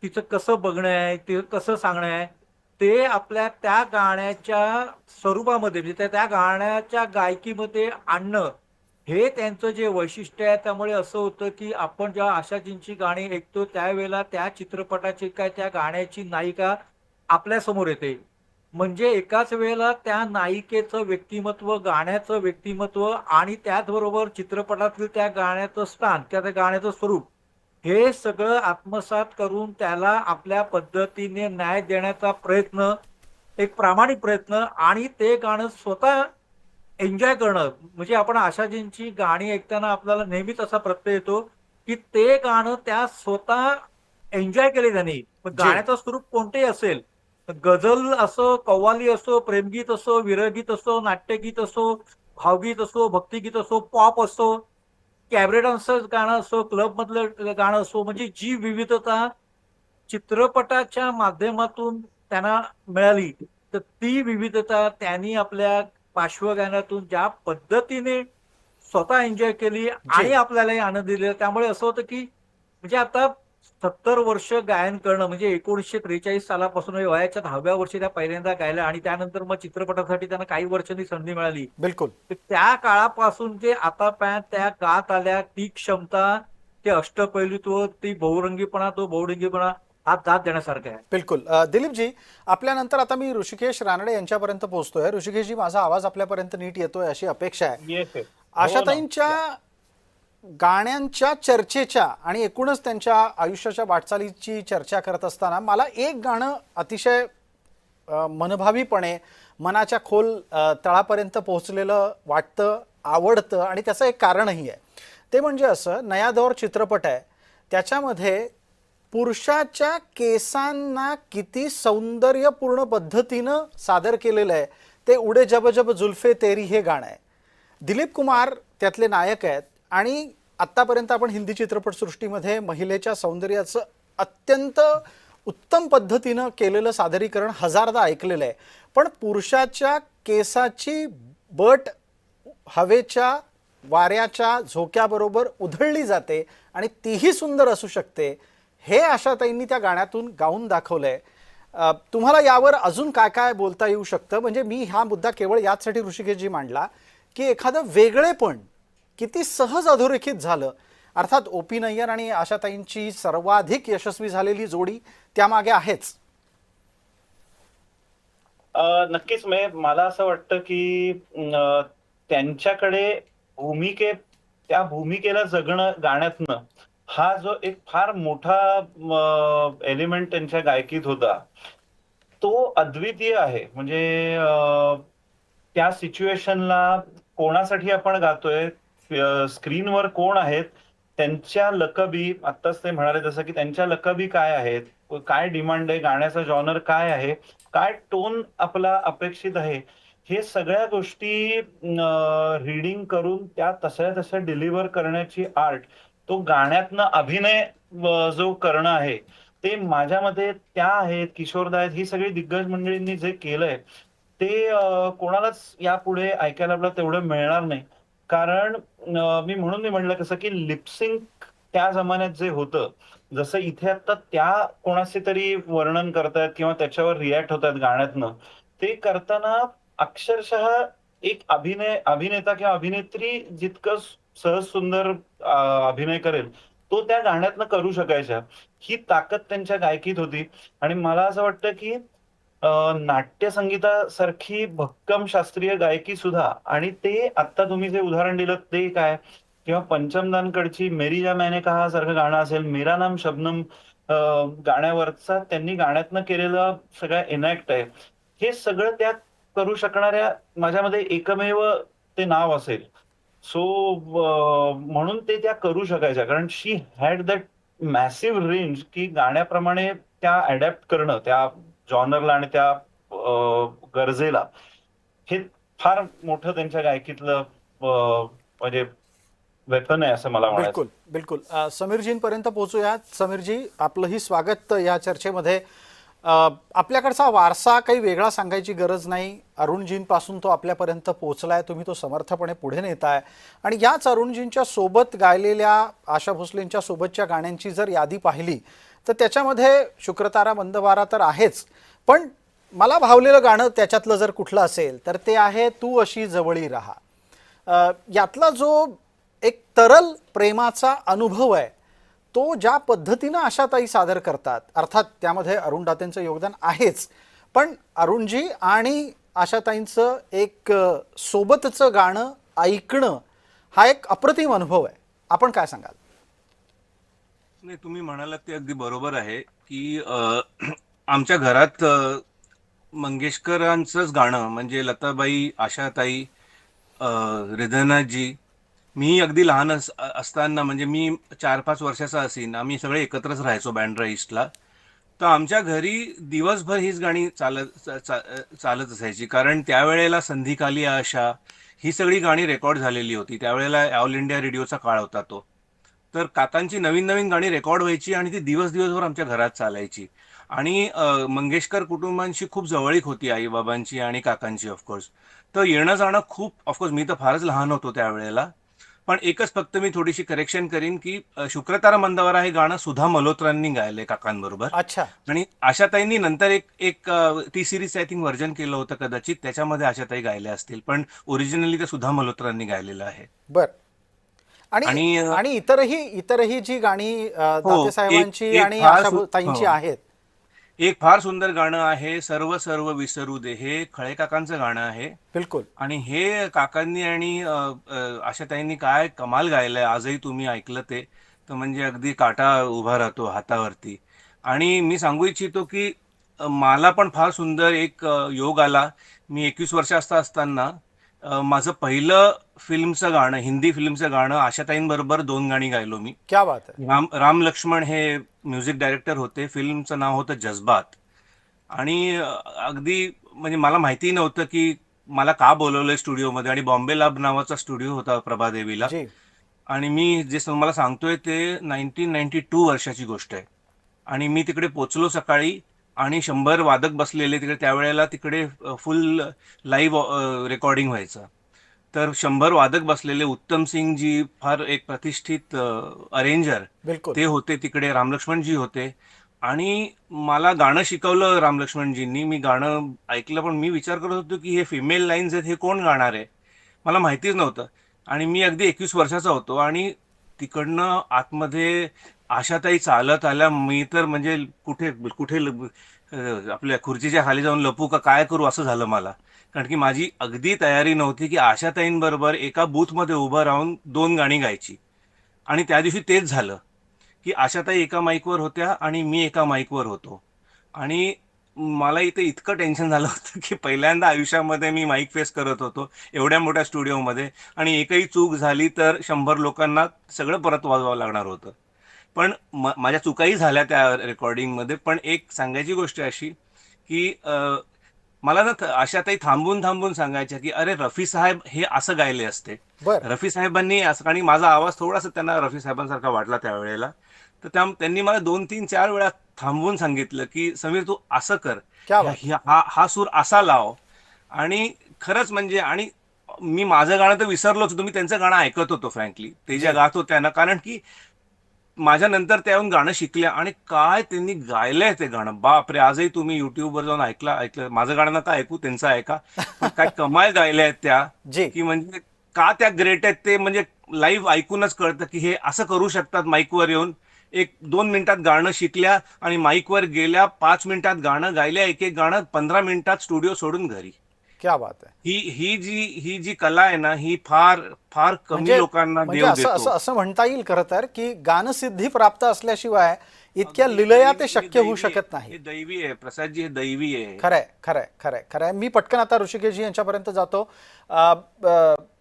तिचं कसं बघणं आहे, ते कसं सांगणं आहे, ते आपल्या त्या गाण्याच्या स्वरूपामध्ये म्हणजे त्या गाण्याच्या गायकीमध्ये आणणं हे त्यांचं जे वैशिष्ट्य आहे. त्यामुळे असं होतं की आपण जेव्हा आशाजींची गाणी ऐकतो त्यावेळेला त्या चित्रपटाची काय त्या गाण्याची नायिका आपल्या समोर येते. म्हणजे एकाच वेळेला त्या नायिकेचं व्यक्तिमत्व, गाण्याचं व्यक्तिमत्व आणि त्याचबरोबर चित्रपटातील त्या गाण्याचं स्थान, त्या गाण्याचं स्वरूप हे सगळं आत्मसात करून त्याला आपल्या पद्धतीने न्याय देण्याचा प्रयत्न, एक प्रामाणिक प्रयत्न, आणि ते गाणं स्वतः एन्जॉय करणं. म्हणजे आपण आशाजींची गाणी ऐकताना आपल्याला नेहमीच असा प्रत्यय येतो की ते गाणं त्या स्वतः एन्जॉय केले त्यांनी. गाण्याचं स्वरूप कोणतेही असेल, गझल असो, कव्वाली असो, प्रेमगीत असो, विरहगीत असो, नाट्यगीत असो, भावगीत असो, भक्तिगीत असो, पॉप असो, कॅबरे डान्सर गाणं असो, क्लब मधलं गाणं असो, म्हणजे जी विविधता चित्रपटाच्या माध्यमातून त्यांना मिळाली, तर ती विविधता त्यांनी आपल्या पार्श्वगायनातून ज्या पद्धतीने स्वतः एन्जॉय केली आणि आपल्यालाही आनंद दिला. त्यामुळे असं होतं की म्हणजे आता 70 वर्ष गायन करणं, म्हणजे 1943 सालापासून वयाच्या 10व्या वर्षी त्या पहिल्यांदा गायल्या आणि त्यानंतर मग चित्रपटासाठी त्यांना काही वर्षांनी संधी मिळाली. बिलकुल. त्या काळापासून जे आतापर्यंत त्या गात आल्या, ती क्षमता, ते अष्टपैलुत्व, ती बहुरंगीपणा, तो बहुरंगीपणा हा दाद देण्यासारखा आहे. बिलकुल. दिलीपजी, आपल्यानंतर आता मी ऋषिकेश रानडे यांच्यापर्यंत पोहोचतोय. ऋषिकेशजी, माझा आवाज आपल्यापर्यंत नीट येतोय अशी अपेक्षा आहे. आशाताईंच्या गाण्यांच्या चर्चेच्या आणि एकूणच त्यांच्या आयुष्याच्या वाटचालीची चर्चा करत असताना मला एक गाणं अतिशय मनभावीपणे मनाच्या खोल तळापर्यंत पोहोचलेलं वाटतं, आवडतं, आणि त्याचं एक कारणही आहे. ते म्हणजे असं, नया दौर चित्रपट आहे, त्याच्यामध्ये पुरुषाच्या केसांना किती सौंदर्यपूर्ण पद्धतीनं सादर केलेलं आहे ते उडे जब जब जुल्फे तेरी हे गाणं आहे. दिलीप कुमार त्यातले नायक आहेत आणि आत्तापर्यंत आपण हिंदी चित्रपटसृष्टीमध्ये महिलेच्या सौंदर्याचं अत्यंत उत्तम पद्धतीनं केलेलं सादरीकरण हजारदा ऐकलेलं आहे. पण पुरुषाच्या केसाची बट हवेच्या वाऱ्याच्या झोक्याबरोबर उधळली जाते आणि तीही सुंदर असू शकते, हे आशाताईंनी त्या गाण्यातून गाऊन दाखवलंय. तुम्हाला यावर अजून काय काय बोलता येऊ शकतं? म्हणजे मी हा मुद्दा केवळ याचसाठी ऋषिकेशजी मांडला की एखादं वेगळेपण किती सहज अधोरेखित झालं. अर्थात ओ.पी. नय्यर आणि आशाताईंची सर्वाधिक यशस्वी झालेली जोडी त्यामागे आहेच. नक्कीच मला असं वाटतं की त्यांच्याकडे त्या भूमिकेला जगणं गाण्यातनं हा जो एक फार मोठा एलिमेंट त्यांच्या गायकीत होता, तो अद्वितीय आहे. म्हणजे त्या सिच्युएशनला कोणासाठी आपण गातोय, स्क्रीनवर कोण आहेत, त्यांच्या लकबी, आत्ताच ते म्हणाले तसं की त्यांच्या लकबी काय आहेत, काय डिमांड आहे, गाण्याचा जॉनर काय आहे, काय टोन आपला अपेक्षित आहे, हे सगळ्या गोष्टी रीडिंग करून त्या तशा डिलिव्हर करण्याची आर्ट, तो गाण्यातनं अभिनय जो करणं आहे, ते माझ्या मते त्या आहेत, किशोरदा आहेत, ही सगळी दिग्गज मंडळींनी जे केलंय ते कोणालाच यापुढे ऐकायला आपल्याला तेवढं मिळणार नाही. कारण मी म्हणलं कसं की लिपसिंग त्या जमान्यात जे होतं, जसं इथे आता त्या कोणाचे तरी वर्णन करतायत किंवा त्याच्यावर रिॲक्ट होतात गाण्यातनं, ते करताना अक्षरशः एक अभिनेता किंवा अभिनेत्री जितकं सहज सुंदर अभिनय करेल, तो त्या गाण्यातनं करू शकायच्या. ही ताकद त्यांच्या गायकीत होती. आणि मला असं वाटतं की नाट्यसंगीतासारखी भक्कम शास्त्रीय गायकी सुद्धा, आणि ते आत्ता तुम्ही जे उदाहरण दिलं ते काय, किंवा पंचमदांकडची मेरी जा मैंने कहा सारखं गाणं असेल, मेरा नाम शबनम गाण्यावरचा त्यांनी गाण्यातनं केलेलं सगळं इनॅक्ट आहे, हे सगळं त्या करू शकणाऱ्या माझ्यामध्ये एकमेव ते नाव असेल. सो म्हणून ते त्या करू शकायच्या, कारण शी हॅड दॅट मॅसिव्ह रेंज की गाण्याप्रमाणे त्या अडॅप्ट करणं त्या जॉनरला आणि त्या गरजेला, हे फार मोठं त्यांच्या गायकीतलं म्हणजे वेपन आहे असं मला म्हणायचं. बिलकुल बिलकुल. समीरजींपर्यंत पोहोचूया. समीरजी, आपलंही स्वागत या चर्चेमध्ये. आपल्याकडचा वारसा काही वेगळा सांगायची गरज नाही. अरुणजींपासून तो आपल्यापर्यंत पोहोचलाय, तुम्ही तो समर्थपणे पुढे नेताय. आणि याच अरुणजींच्या सोबत गायलेल्या आशा भोसलेंच्या सोबतच्या गाण्यांची जर यादी पाहिली तर त्याच्यामध्ये शुक्रतारा मंदवारा तर आहेच, पण मला भावलेलं गाणं त्याच्यातलं जर कुठलं असेल तर ते आहे तू अशी जवळी राहा. यातला जो एक तरल प्रेमाचा अनुभव आहे, तो ज्या पद्धतीनं आशाताई सादर करतात, अर्थात त्यामध्ये अरुण दातेंचं योगदान आहेच, पण अरुणजी आणि आशाताईंचं एक सोबतचं गाणं ऐकणं हा एक अप्रतिम अनुभव आहे. आपण काय सांगाल? नाही, तुम्ही म्हणालात ते अगदी बरोबर आहे की आमच्या घरात मंगेशकरांचंच गाणं म्हणजे लताबाई, आशाताई, हृदयनाथजी, मी अगदी लहान असताना म्हणजे मी 4-5 वर्षाचा असेन, आम्ही सगळे एकत्रच राहायचो बँड्रा ईस्टला. तर आमच्या घरी दिवसभर हीच गाणी चालत असायची, कारण त्यावेळेला संधिकाली आशा ही सगळी गाणी रेकॉर्ड झालेली होती. त्यावेळेला ऑल इंडिया रेडिओचा काळ होता तो. तर काकांची नवीन नवीन गाणी रेकॉर्ड व्हायची आणि ती दिवसभर आमच्या घरात चालायची. आणि मंगेशकर कुटुंबांशी खूप जवळीक होती, आई बाबांची आणि काकांची ऑफकोर्स. तर येणं जाणं खूप, ऑफकोर्स मी तर फारच लहान होतो त्यावेळेला. पण एकच फक्त मी थोडीशी करेक्शन करीन की शुक्रतारा मंदवारा हे गाणं सुधा मल्होत्रांनी गायलंय काकांबरोबर. अच्छा. आणि आशाताईंनी नंतर एक T series I think version केलं होतं कदाचित, त्याच्यामध्ये आशाताई गायल्या असतील, पण ओरिजिनली ते सुधा मल्होत्रांनी गायलेलं आहे. बर. आणि इतरही जी गाणी दातेसाहेबांची आणि आशाताईंची आहेत. एक फार सुंदर गाणं आहे सर्व सर्व विसरू दे, हे खळे काकांचं गाणं आहे. बिलकुल. आणि हे काकांनी आणि आशाताईंनी काय कमाल गायलंय, आजही तुम्ही ऐकलं ते तर म्हणजे अगदी काटा उभा राहतो हातावरती. आणि मी सांगू इच्छितो की मला पण फार सुंदर एक योग आला. मी 21 वर्षाचा असताना माझं पहिलं फिल्मचं गाणं, हिंदी फिल्मचं गाणं, आशाताईंबरोबर 2 गाणी गायलो मी. क्या बात आहे. राम लक्ष्मण हे म्युझिक डायरेक्टर होते. फिल्मचं नाव होतं जज्बात. आणि अगदी म्हणजे मला माहिती नव्हतं की मला का बोलवलंय स्टुडिओमध्ये, आणि बॉम्बे लॅब नावाचा स्टुडिओ होता प्रभादेवीला. आणि मी जे तुम्हाला सांगतोय ते 1992 वर्षाची गोष्ट आहे. आणि मी तिकडे पोचलो सकाळी आणि 100 वादक बसलेले तिकडे, त्यावेळेला तिकडे फुल लाईव्ह रेकॉर्डिंग व्हायचं. तर 100 वादक बसलेले, उत्तम सिंग जी फार एक प्रतिष्ठित अरेंजर बिलकुल. ते होते तिकडे, रामलक्ष्मणजी होते आणि मला गाणं शिकवलं रामलक्ष्मणजींनी. मी गाणं ऐकलं, पण मी विचार करत होतो की हे फिमेल लाईन्स आहेत, हे कोण गाणार आहे, मला माहितीच नव्हतं. आणि मी अगदी 21 वर्षाचा होतो आणि तिकडनं आतमध्ये आशाताई चालत आल्या. मी तर म्हणजे कुठे कुठे आपल्या खुर्चीच्या खाली जाऊन लपू का काय करू असं झालं मला. कारण की माझी अगदी तयारी नव्हती की आशाताईंबरोबर एका बूथमध्ये उभं राहून 2 गाणी गायची. आणि त्या दिवशी तेच झालं की आशाताई एका माईकवर होत्या आणि मी एका माईकवर होतो. आणि मला इथे इतकं टेन्शन झालं होतं की पहिल्यांदा आयुष्यामध्ये मी माईक फेस करत होतो एवढ्या मोठ्या स्टुडिओमध्ये, आणि एकही चूक झाली तर 100 लोकांना सगळं परत वाजवावं लागणार होतं. पण माझ्या चुकाही झाल्या त्या रेकॉर्डिंगमध्ये. पण एक सांगायची गोष्ट अशी की मला ना आशाताई थांबून थांबून सांगायच्या की अरे रफी साहेब हे असं गायले असते. बरं. रफी साहेबांनी असं, आणि माझा आवाज थोडासा त्यांना रफी साहेबांसारखा वाटला त्यावेळेला. तर त्यांनी मला 2-3-4 वेळा थांबवून सांगितलं की समीर तू असं कर, क्या बात. हा सूर असा लाव. आणि खरंच म्हणजे, आणि मी माझं गाणं तर विसरलोच होतो, मी त्यांचं गाणं ऐकत होतो फ्रँकली, ते ज्या गात होत्या ना. कारण की माझ्या नंतर त्या येऊन गाणं शिकल्या आणि काय त्यांनी गायलंय ते गाणं, बापरे. आजही तुम्ही युट्यूबवर जाऊन ऐकलं, माझं गाणं नका ऐकू, त्यांचं ऐका. पण काय कमाल गायल्या आहेत त्या, जी. की म्हणजे का त्या ग्रेट आहेत ते म्हणजे लाईव्ह ऐकूनच कळतं की हे असं करू शकतात. माईकवर येऊन 1-2 मिनिटात गाणं शिकल्या आणि माईकवर गेल्या, 5 मिनिटात गाणं गायल्या, एक एक गाणं 15 मिनिटात स्टुडिओ सोडून घरी. क्या बात आहे. ही जी कला आहे ना, ही फार फार कमी म्हणजे लोकांना म्हणजे देव असं असं देतो. असं म्हणता येईल खरं तर की गानसिद्धी प्राप्त असल्याशिवाय इतक्या लिलया ते शक्य होऊ शकत नाही. हे दैवी आहे प्रसादजी, हे दैवी आहे. खरंय खरंय खरंय खरंय. मी पटकन आता ऋषिकेशजी यांच्यापर्यंत जातो.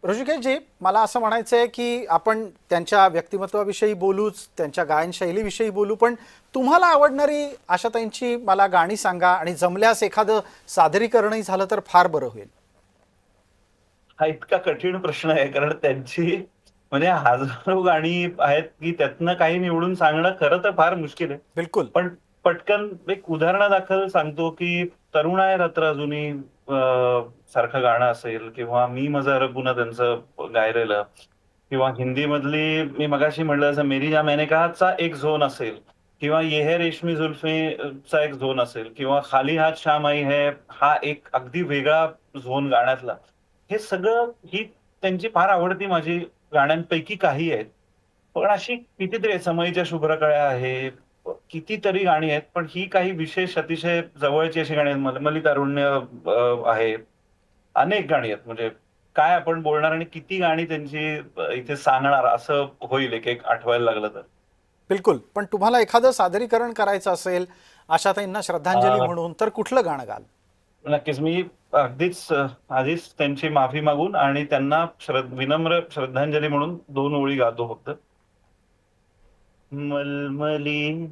ऋषिकेशजी, मला असं म्हणायचं आहे की आपण त्यांच्या व्यक्तिमत्वाविषयी बोलूच, त्यांच्या गायनशैलीविषयी बोलू, पण तुम्हाला आवडणारी आशाताईंची मला गाणी सांगा, आणि जमल्यास एखादं सादरीकरणही झालं तर फार बरं होईल. हा इतका कठीण प्रश्न आहे, कारण त्यांची म्हणजे हजारो गाणी आहेत की त्यातनं काही निवडून सांगणं खरं तर फार मुश्किल आहे. बिलकुल. पण पटकन एक उदाहरणादाखल सांगतो की तरुण आहे रात्र अजूनही सारखं गाणं असेल, किंवा मी मजा रबुना त्यांचं गायलेलं, किंवा हिंदी मधली मी मगाशी म्हणलं जसं मेरी जा मैंने कहाचा एक झोन असेल, किंवा ये है रेशमी जुल्फे चा एक झोन असेल, किंवा खाली हात शाम आई है हा एक अगदी वेगळा झोन गाण्यातला. हे सगळं ही त्यांची फार आवडती माझी गाण्यांपैकी काही आहेत. पण अशी कितीतरी आहेत. समईच्या शुभ्रकळ्या आहे, कितीतरी गाणी आहेत, पण ही काही विशेष अतिशय जवळची अशी गाणी आहेत. मलमली तारुण्य आहे, अनेक गाणी आहेत. म्हणजे काय आपण बोलणार आणि किती गाणी त्यांची इथे सांगणार असं होईल एक एक आठवायला लागलं तर. बिलकुल. पण तुम्हाला एखादं सादरीकरण करायचं असेल आशाताईंना श्रद्धांजली अं, म्हणून, तर कुठलं गाणं गाल? नक्कीच मी अगदीच आधीच त्यांची माफी मागून आणि त्यांना विनम्र श्रद्धांजली म्हणून 2 ओळी गातो फक्त. मलमली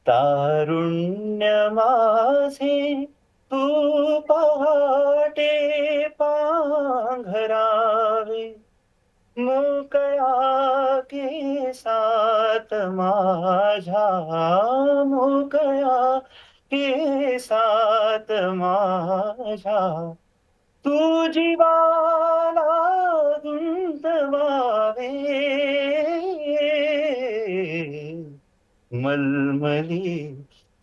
तारुण्य माझे तू पहाटे पांघरावे, मोकळ्या केसात माझ्या, मोकळ्या केसात माझ्या, तू जीवाला गुंतवावे, मलमली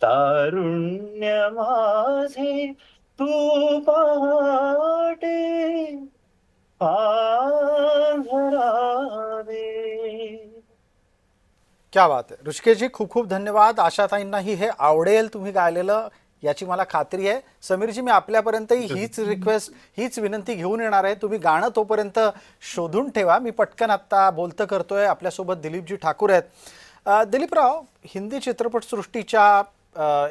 तारुण्य माझे तू पहाटे पांघरावे. क्या बात आहे. ऋषिकेशजी, खूप खूप धन्यवाद. आशाताईंनाही हे आवडेल तुम्ही गायलेलं, याची मला खात्री आहे. समीरजी, मी आपल्यापर्यंतही हीच रिक्वेस्ट, हीच विनंती घेऊन येणार आहे. तुम्ही गाणं तोपर्यंत शोधून ठेवा. मी पटकन आत्ता बोलतं करतोय. आपल्यासोबत दिलीपजी ठाकूर आहेत. दिलीपराव, हिंदी चित्रपटसृष्टीच्या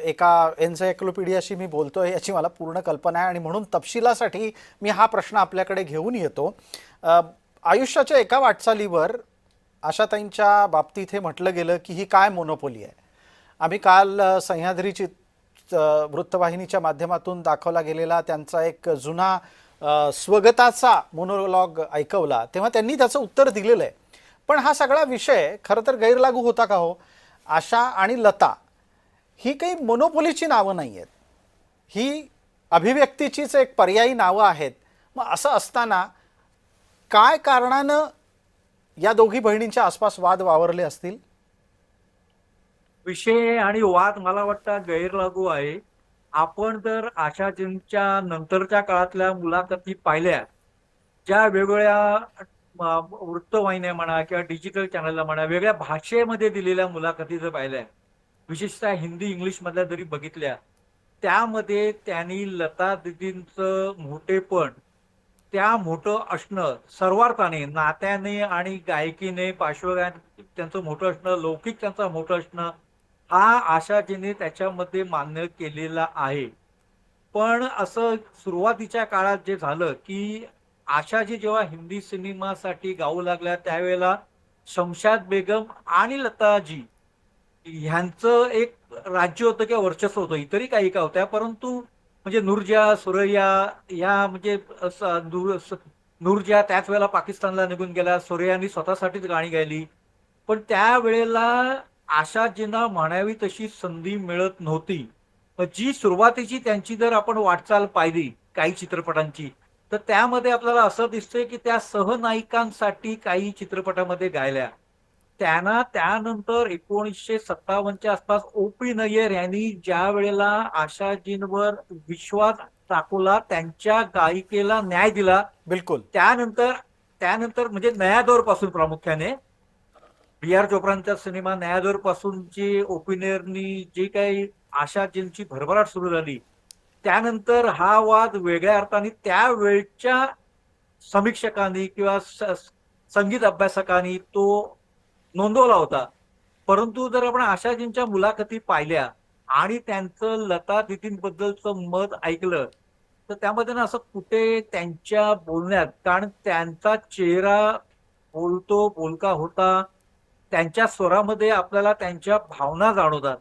एका एन्सायक्लोपीडियाशी मी बोलतोय, याची मला पूर्ण कल्पना आहे, आणि म्हणून तपशिलासाठी मी हा प्रश्न आपल्याकडे घेऊन येतो. आयुष्याच्या एका वाटचालीवर आशाताईंच्या बाबतीत हे म्हटलं गेलं की ही काय मोनोपोली आहे. आम्ही काल सह्याद्री वृत्तवाहिनीच्या माध्यमातून दाखवला गेलेला त्यांचा एक जुना स्वगताचा मोनोलॉग ऐकवला, तेव्हा त्यांनी त्याचं उत्तर दिलेलं आहे. पण हा सगळा विषय खरं तर गैरलागू होता का हो? आशा आणि लता ही काही मोनोपोलीची नावं नाही आहेत, ही अभिव्यक्तीचीच एक पर्यायी नावं आहेत. मग असं असताना काय कारणानं या दोघी बहिणींच्या आसपास वाद वावरले असतील? विषय आणि वाद मला वाटतं गैरलागू आहे. आपण जर आशाजींच्या नंतरच्या काळातल्या मुलाखती पाहिल्या, ज्या वेगवेगळ्या वृत्तवाहिन्या म्हणा किंवा डिजिटल चॅनलला म्हणा, वेगळ्या भाषेमध्ये दिलेल्या मुलाखती जर पाहिल्या, विशेषतः हिंदी इंग्लिश मधल्या जरी बघितल्या, त्यामध्ये त्यांनी लता दीदींचं मोठेपण, त्या मोठं असणं सर्वार्थाने, नात्याने आणि गायकीने, पार्श्वगायन त्यांचं मोठं असणं, लौकिक त्यांचं मोठं असणं, हा आशाजीने त्याच्यामध्ये मान्य केलेला आहे. पण असं सुरुवातीच्या काळात जे झालं की आशाजी जेव्हा हिंदी सिनेमासाठी गाऊ लागल्या, त्यावेळेला शमशाद बेगम आणि लताजी ह्यांचं एक राज्य होतं किंवा वर्चस्व होतं. इतरही काही का होत्या, परंतु म्हणजे नूरजहा, सुरैया ह्या म्हणजे नूरजहा त्याच वेळेला पाकिस्तानला निघून गेल्या, सुरैयानी स्वतःसाठीच गाणी गायली. पण त्यावेळेला आशाजींना म्हणावी तशी संधी मिळत नव्हती. जी सुरुवातीची त्यांची जर आपण वाटचाल पाहिली काही चित्रपटांची, तर त्यामध्ये आपल्याला असं दिसतंय की त्या सहनायिकांसाठी काही चित्रपटामध्ये गायल्या. त्यांना त्यानंतर 1957च्या आसपास ओ.पी. नय्यर यांनी ज्या वेळेला आशाजींवर विश्वास दाखवला, त्यांच्या गायिकेला न्याय दिला, बिलकुल. त्यानंतर त्यानंतर म्हणजे नया दौर पासून प्रामुख्याने बी.आर. चोप्रांचा सिनेमा नया दौर पासून जी ओ.पी. नय्यरनी जी काही आशाजींची भरभराट सुरू झाली, त्यानंतर हा वाद वेगळ्या अर्थाने त्यावेळच्या समीक्षकांनी किंवा संगीत अभ्यासकांनी तो नोंदवला होता. परंतु जर आपण आशाजींच्या मुलाखती पाहिल्या आणि त्यांचं लता दीदींबद्दलचं मत ऐकलं, तर त्यामध्ये ना असं कुठे त्यांच्या बोलण्यात, कारण त्यांचा चेहरा बोलतो बोलका होता, त्यांच्या स्वरामध्ये आपल्याला त्यांच्या भावना जाणवतात,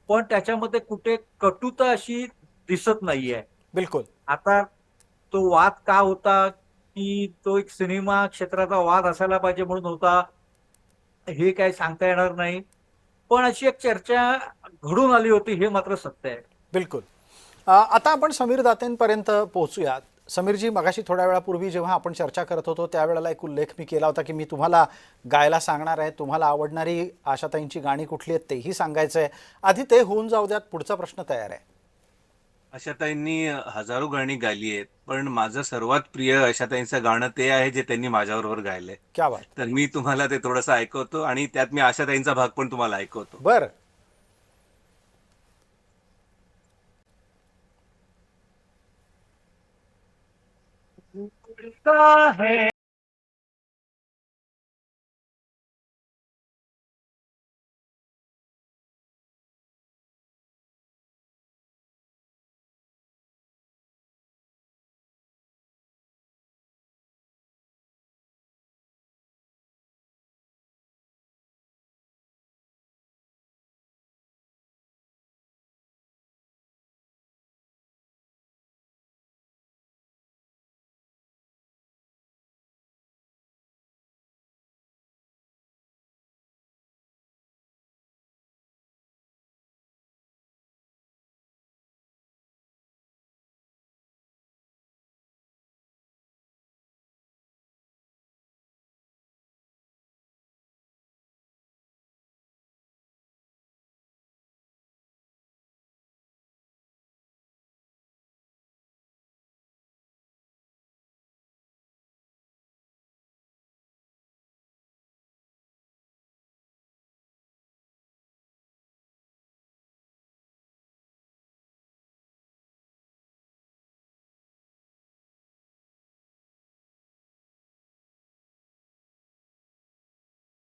पण त्याच्यामध्ये कुठे कटुता अशी दिसत नाहीये. बिलकुल. आता तो वाद का होता, की तो एक सिनेमा क्षेत्राचा वाद असायला पाहिजे म्हणून होता, हे काही सांगता येणार नाही. पण अशी एक चर्चा घडून आली होती, हे मात्र सत्य आहे. बिलकुल. आता आपण समीर दातेंपर्यंत पोहोचूयात. समीरजी, मगाशी थोड्या वेळापूर्वी जेव्हा आपण चर्चा करत होतो त्यावेळेला एक उल्लेख मी केला होता की मी तुम्हाला गायला सांगणार आहे, तुम्हाला आवडणारी आशाताईंची गाणी कुठली आहेत तेही सांगायचं आहे. आधी ते होऊन जाऊ द्यात, पुढचा प्रश्न तयार आहे. आशाताईंनी हजारो गाणी गायली आहेत, पण माझं सर्वात प्रिय आशाताईंचं गाणं ते आहे जे त्यांनी माझ्याबरोबर गायलंय. क्या बात. तर मी तुम्हाला ते थोडंसं ऐकवतो आणि त्यात मी आशाताईंचा भाग पण तुम्हाला ऐकवतो. बर.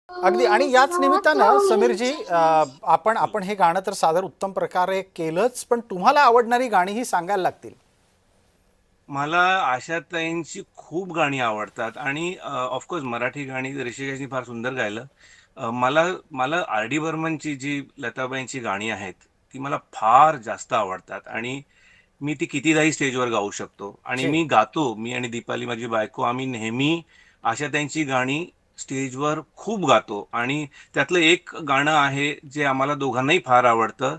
अगदी. आणि याच निमित्तानं समीरजी, आपण हे गाणं तर सादर उत्तम प्रकारे केलंच, पण तुम्हाला आवडणारी गाणीही सांगायला लागतील. मला आशाताईंची खूप गाणी आवडतात आणि ऑफकोर्स मराठी गाणी ऋषिकेशनी फार सुंदर गायलं. मला मला आर डी बर्मनची जी लताबाईंची गाणी आहेत ती मला फार जास्त आवडतात आणि मी ती कितीदाही स्टेजवर गाऊ शकतो आणि छे. मी गातो. मी आणि दीपाली माझी बायको आम्ही नेहमी आशाताईंची गाणी स्टेजवर खूप गातो आणि त्यातलं एक गाणं आहे जे आम्हाला दोघांनाही फार आवडतं.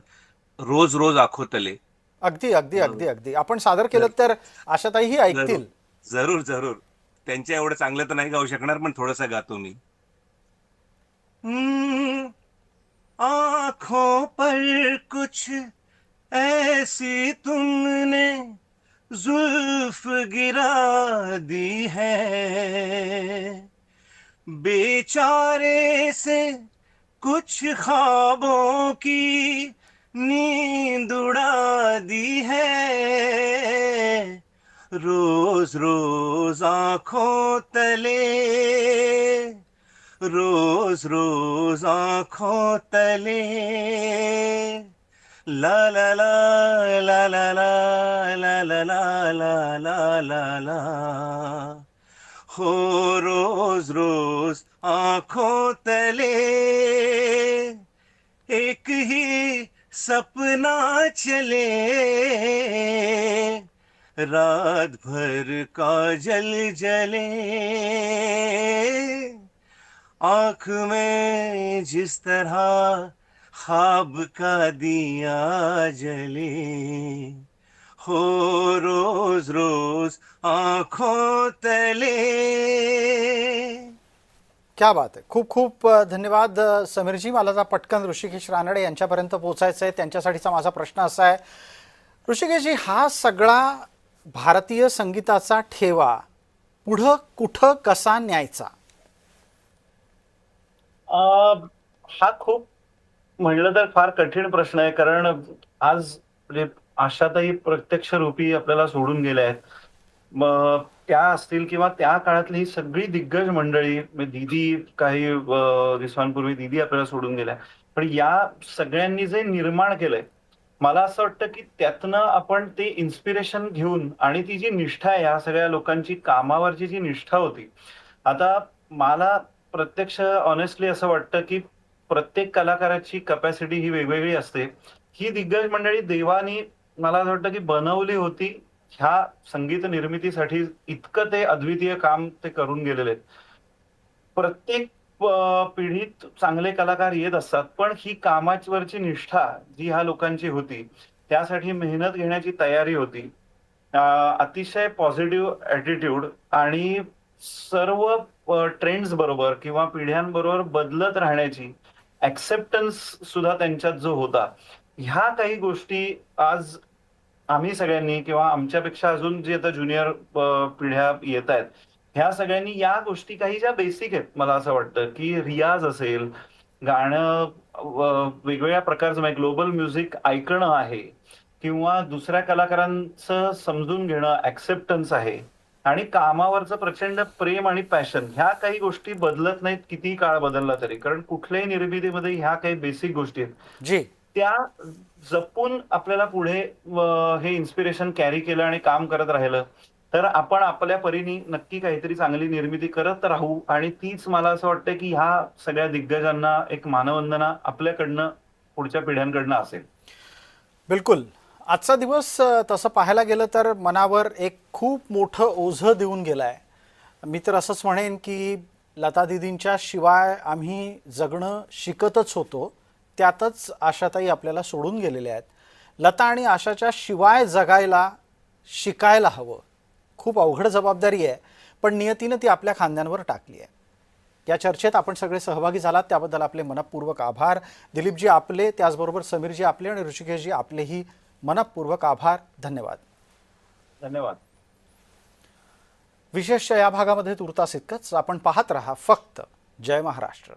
रोज रोज आखोतले. अगदी अगदी अगदी अगदी आपण सादर केलं तर आशाताईही ऐकतील. जरूर जरूर. त्यांच्या एवढं चांगलं तर नाही गाऊ शकणार, पण थोडंसं गातो मी. आंखों पर कुछ ऐसी तुमने जुल्फ गिरा दी है, बेचारे से कुछ ख्वाबों की नींद उड़ा दी है, रोज रोज आंखों तले, रोज रोज आंखों तले, ला ला ला ला ला ला ला ला ला ला ला ला ला, हो रोज रोज आंखों तले एक ही सपना चले, रात भर काजल जले, आंख में जिस तरह ख्वाब का दिया जले, हो रोज रोज आंखों तले. क्या बात आहे. खूप खूप धन्यवाद समीरजी. मला आता पटकन ऋषिकेश रानडे यांच्यापर्यंत पोहोचायचं आहे. त्यांच्यासाठीचा माझा प्रश्न असा आहे, ऋषिकेशजी, हा सगळा भारतीय संगीताचा ठेवा पुढं कुठं कसा न्यायचा? हा खूप म्हणलं तर फार कठीण प्रश्न आहे, कारण आज म्हणजे आशाताई प्रत्यक्ष रूपी आपल्याला सोडून गेल्या आहेत. मग त्या असतील किंवा त्या काळातली ही सगळी दिग्गज मंडळी, दीदी काही दिवसांपूर्वी दीदी आपल्याला सोडून गेल्या, पण या सगळ्यांनी जे निर्माण केलंय, मला असं वाटतं की त्यातनं आपण ते इन्स्पिरेशन घेऊन आणि ती जी निष्ठा आहे, या सगळ्या लोकांची कामावरची जी निष्ठा होती, आता मला प्रत्यक्ष ऑनेस्टली असं वाटतं की प्रत्येक कलाकाराची कॅपॅसिटी ही वेगवेगळी असते. ही दिग्गज मंडळी देवानी मला असं वाटतं की बनवली होती ह्या संगीत निर्मितीसाठी. इतकं ते अद्वितीय काम ते करून गेलेले आहेत. प्रत्येक पिढीत चांगले कलाकार येत असतात, पण ही कामावरची निष्ठा जी ह्या लोकांची होती, त्यासाठी मेहनत घेण्याची तयारी होती, अतिशय पॉझिटिव्ह ॲटिट्यूड आणि सर्व ट्रेंड्स बरोबर किंवा पिढ्यांबरोबर बदलत राहण्याची ऍक्सेप्टन्स सुद्धा त्यांच्यात जो होता, ह्या काही गोष्टी आज आम्ही सगळ्यांनी किंवा आमच्यापेक्षा अजून जे आता ज्युनियर पिढ्या येत आहेत, ह्या सगळ्यांनी या गोष्टी काही ज्या बेसिक आहेत, मला असं वाटतं की रियाज असेल, गाणं वेगवेगळ्या प्रकारचं म्हणजे ग्लोबल म्युझिक ऐकणं आहे किंवा दुसऱ्या कलाकारांचं समजून घेणं, ऍक्सेप्टन्स आहे आणि कामावरचं प्रचंड प्रेम आणि पॅशन, ह्या काही गोष्टी बदलत नाहीत किती काळ बदलला तरी. कारण कुठल्याही निर्मितीमध्ये ह्या काही बेसिक गोष्टी आहेत, जी, त्या जपून आपल्याला पुढे हे इन्स्पिरेशन कॅरी केलं आणि काम करत राहिलं तर आपण आपल्या परीने नक्की काहीतरी चांगली निर्मिती करत राहू. आणि तीच मला असं वाटतं की ह्या सगळ्या दिग्गजांना एक मानवंदना आपल्याकडनं पुढच्या पिढ्यांकडनं असेल. बिलकुल. आजचा दिवस तसं पाहायला गेलं तर मनावर एक खूप मोठं ओझं देऊन गेलाय. मी तर असंच म्हणेन की लता दीदींच्या शिवाय आम्ही जगणं शिकतच होतो, त्यातच आशाताई आपल्याला सोडून गेलेल्या आहेत. लता आणि आशाच्या शिवाय जगायला शिकायला हवं. खूप अवघड जबाबदारी आहे, पण नियतीनं ती आपल्या खांद्यांवर टाकली आहे. या चर्चेत आपण सगळे सहभागी झालात त्याबद्दल आपले मनपूर्वक आभार. दिलीपजी आपले, त्याचबरोबर समीरजी आपले आणि ऋषिकेशजी आपलेही मनपूर्वक आभार. धन्यवाद. धन्यवाद. विशेष या भागामध्ये तुर्तास इतकंच. आपण पाहत रहा फक्त जय महाराष्ट्र.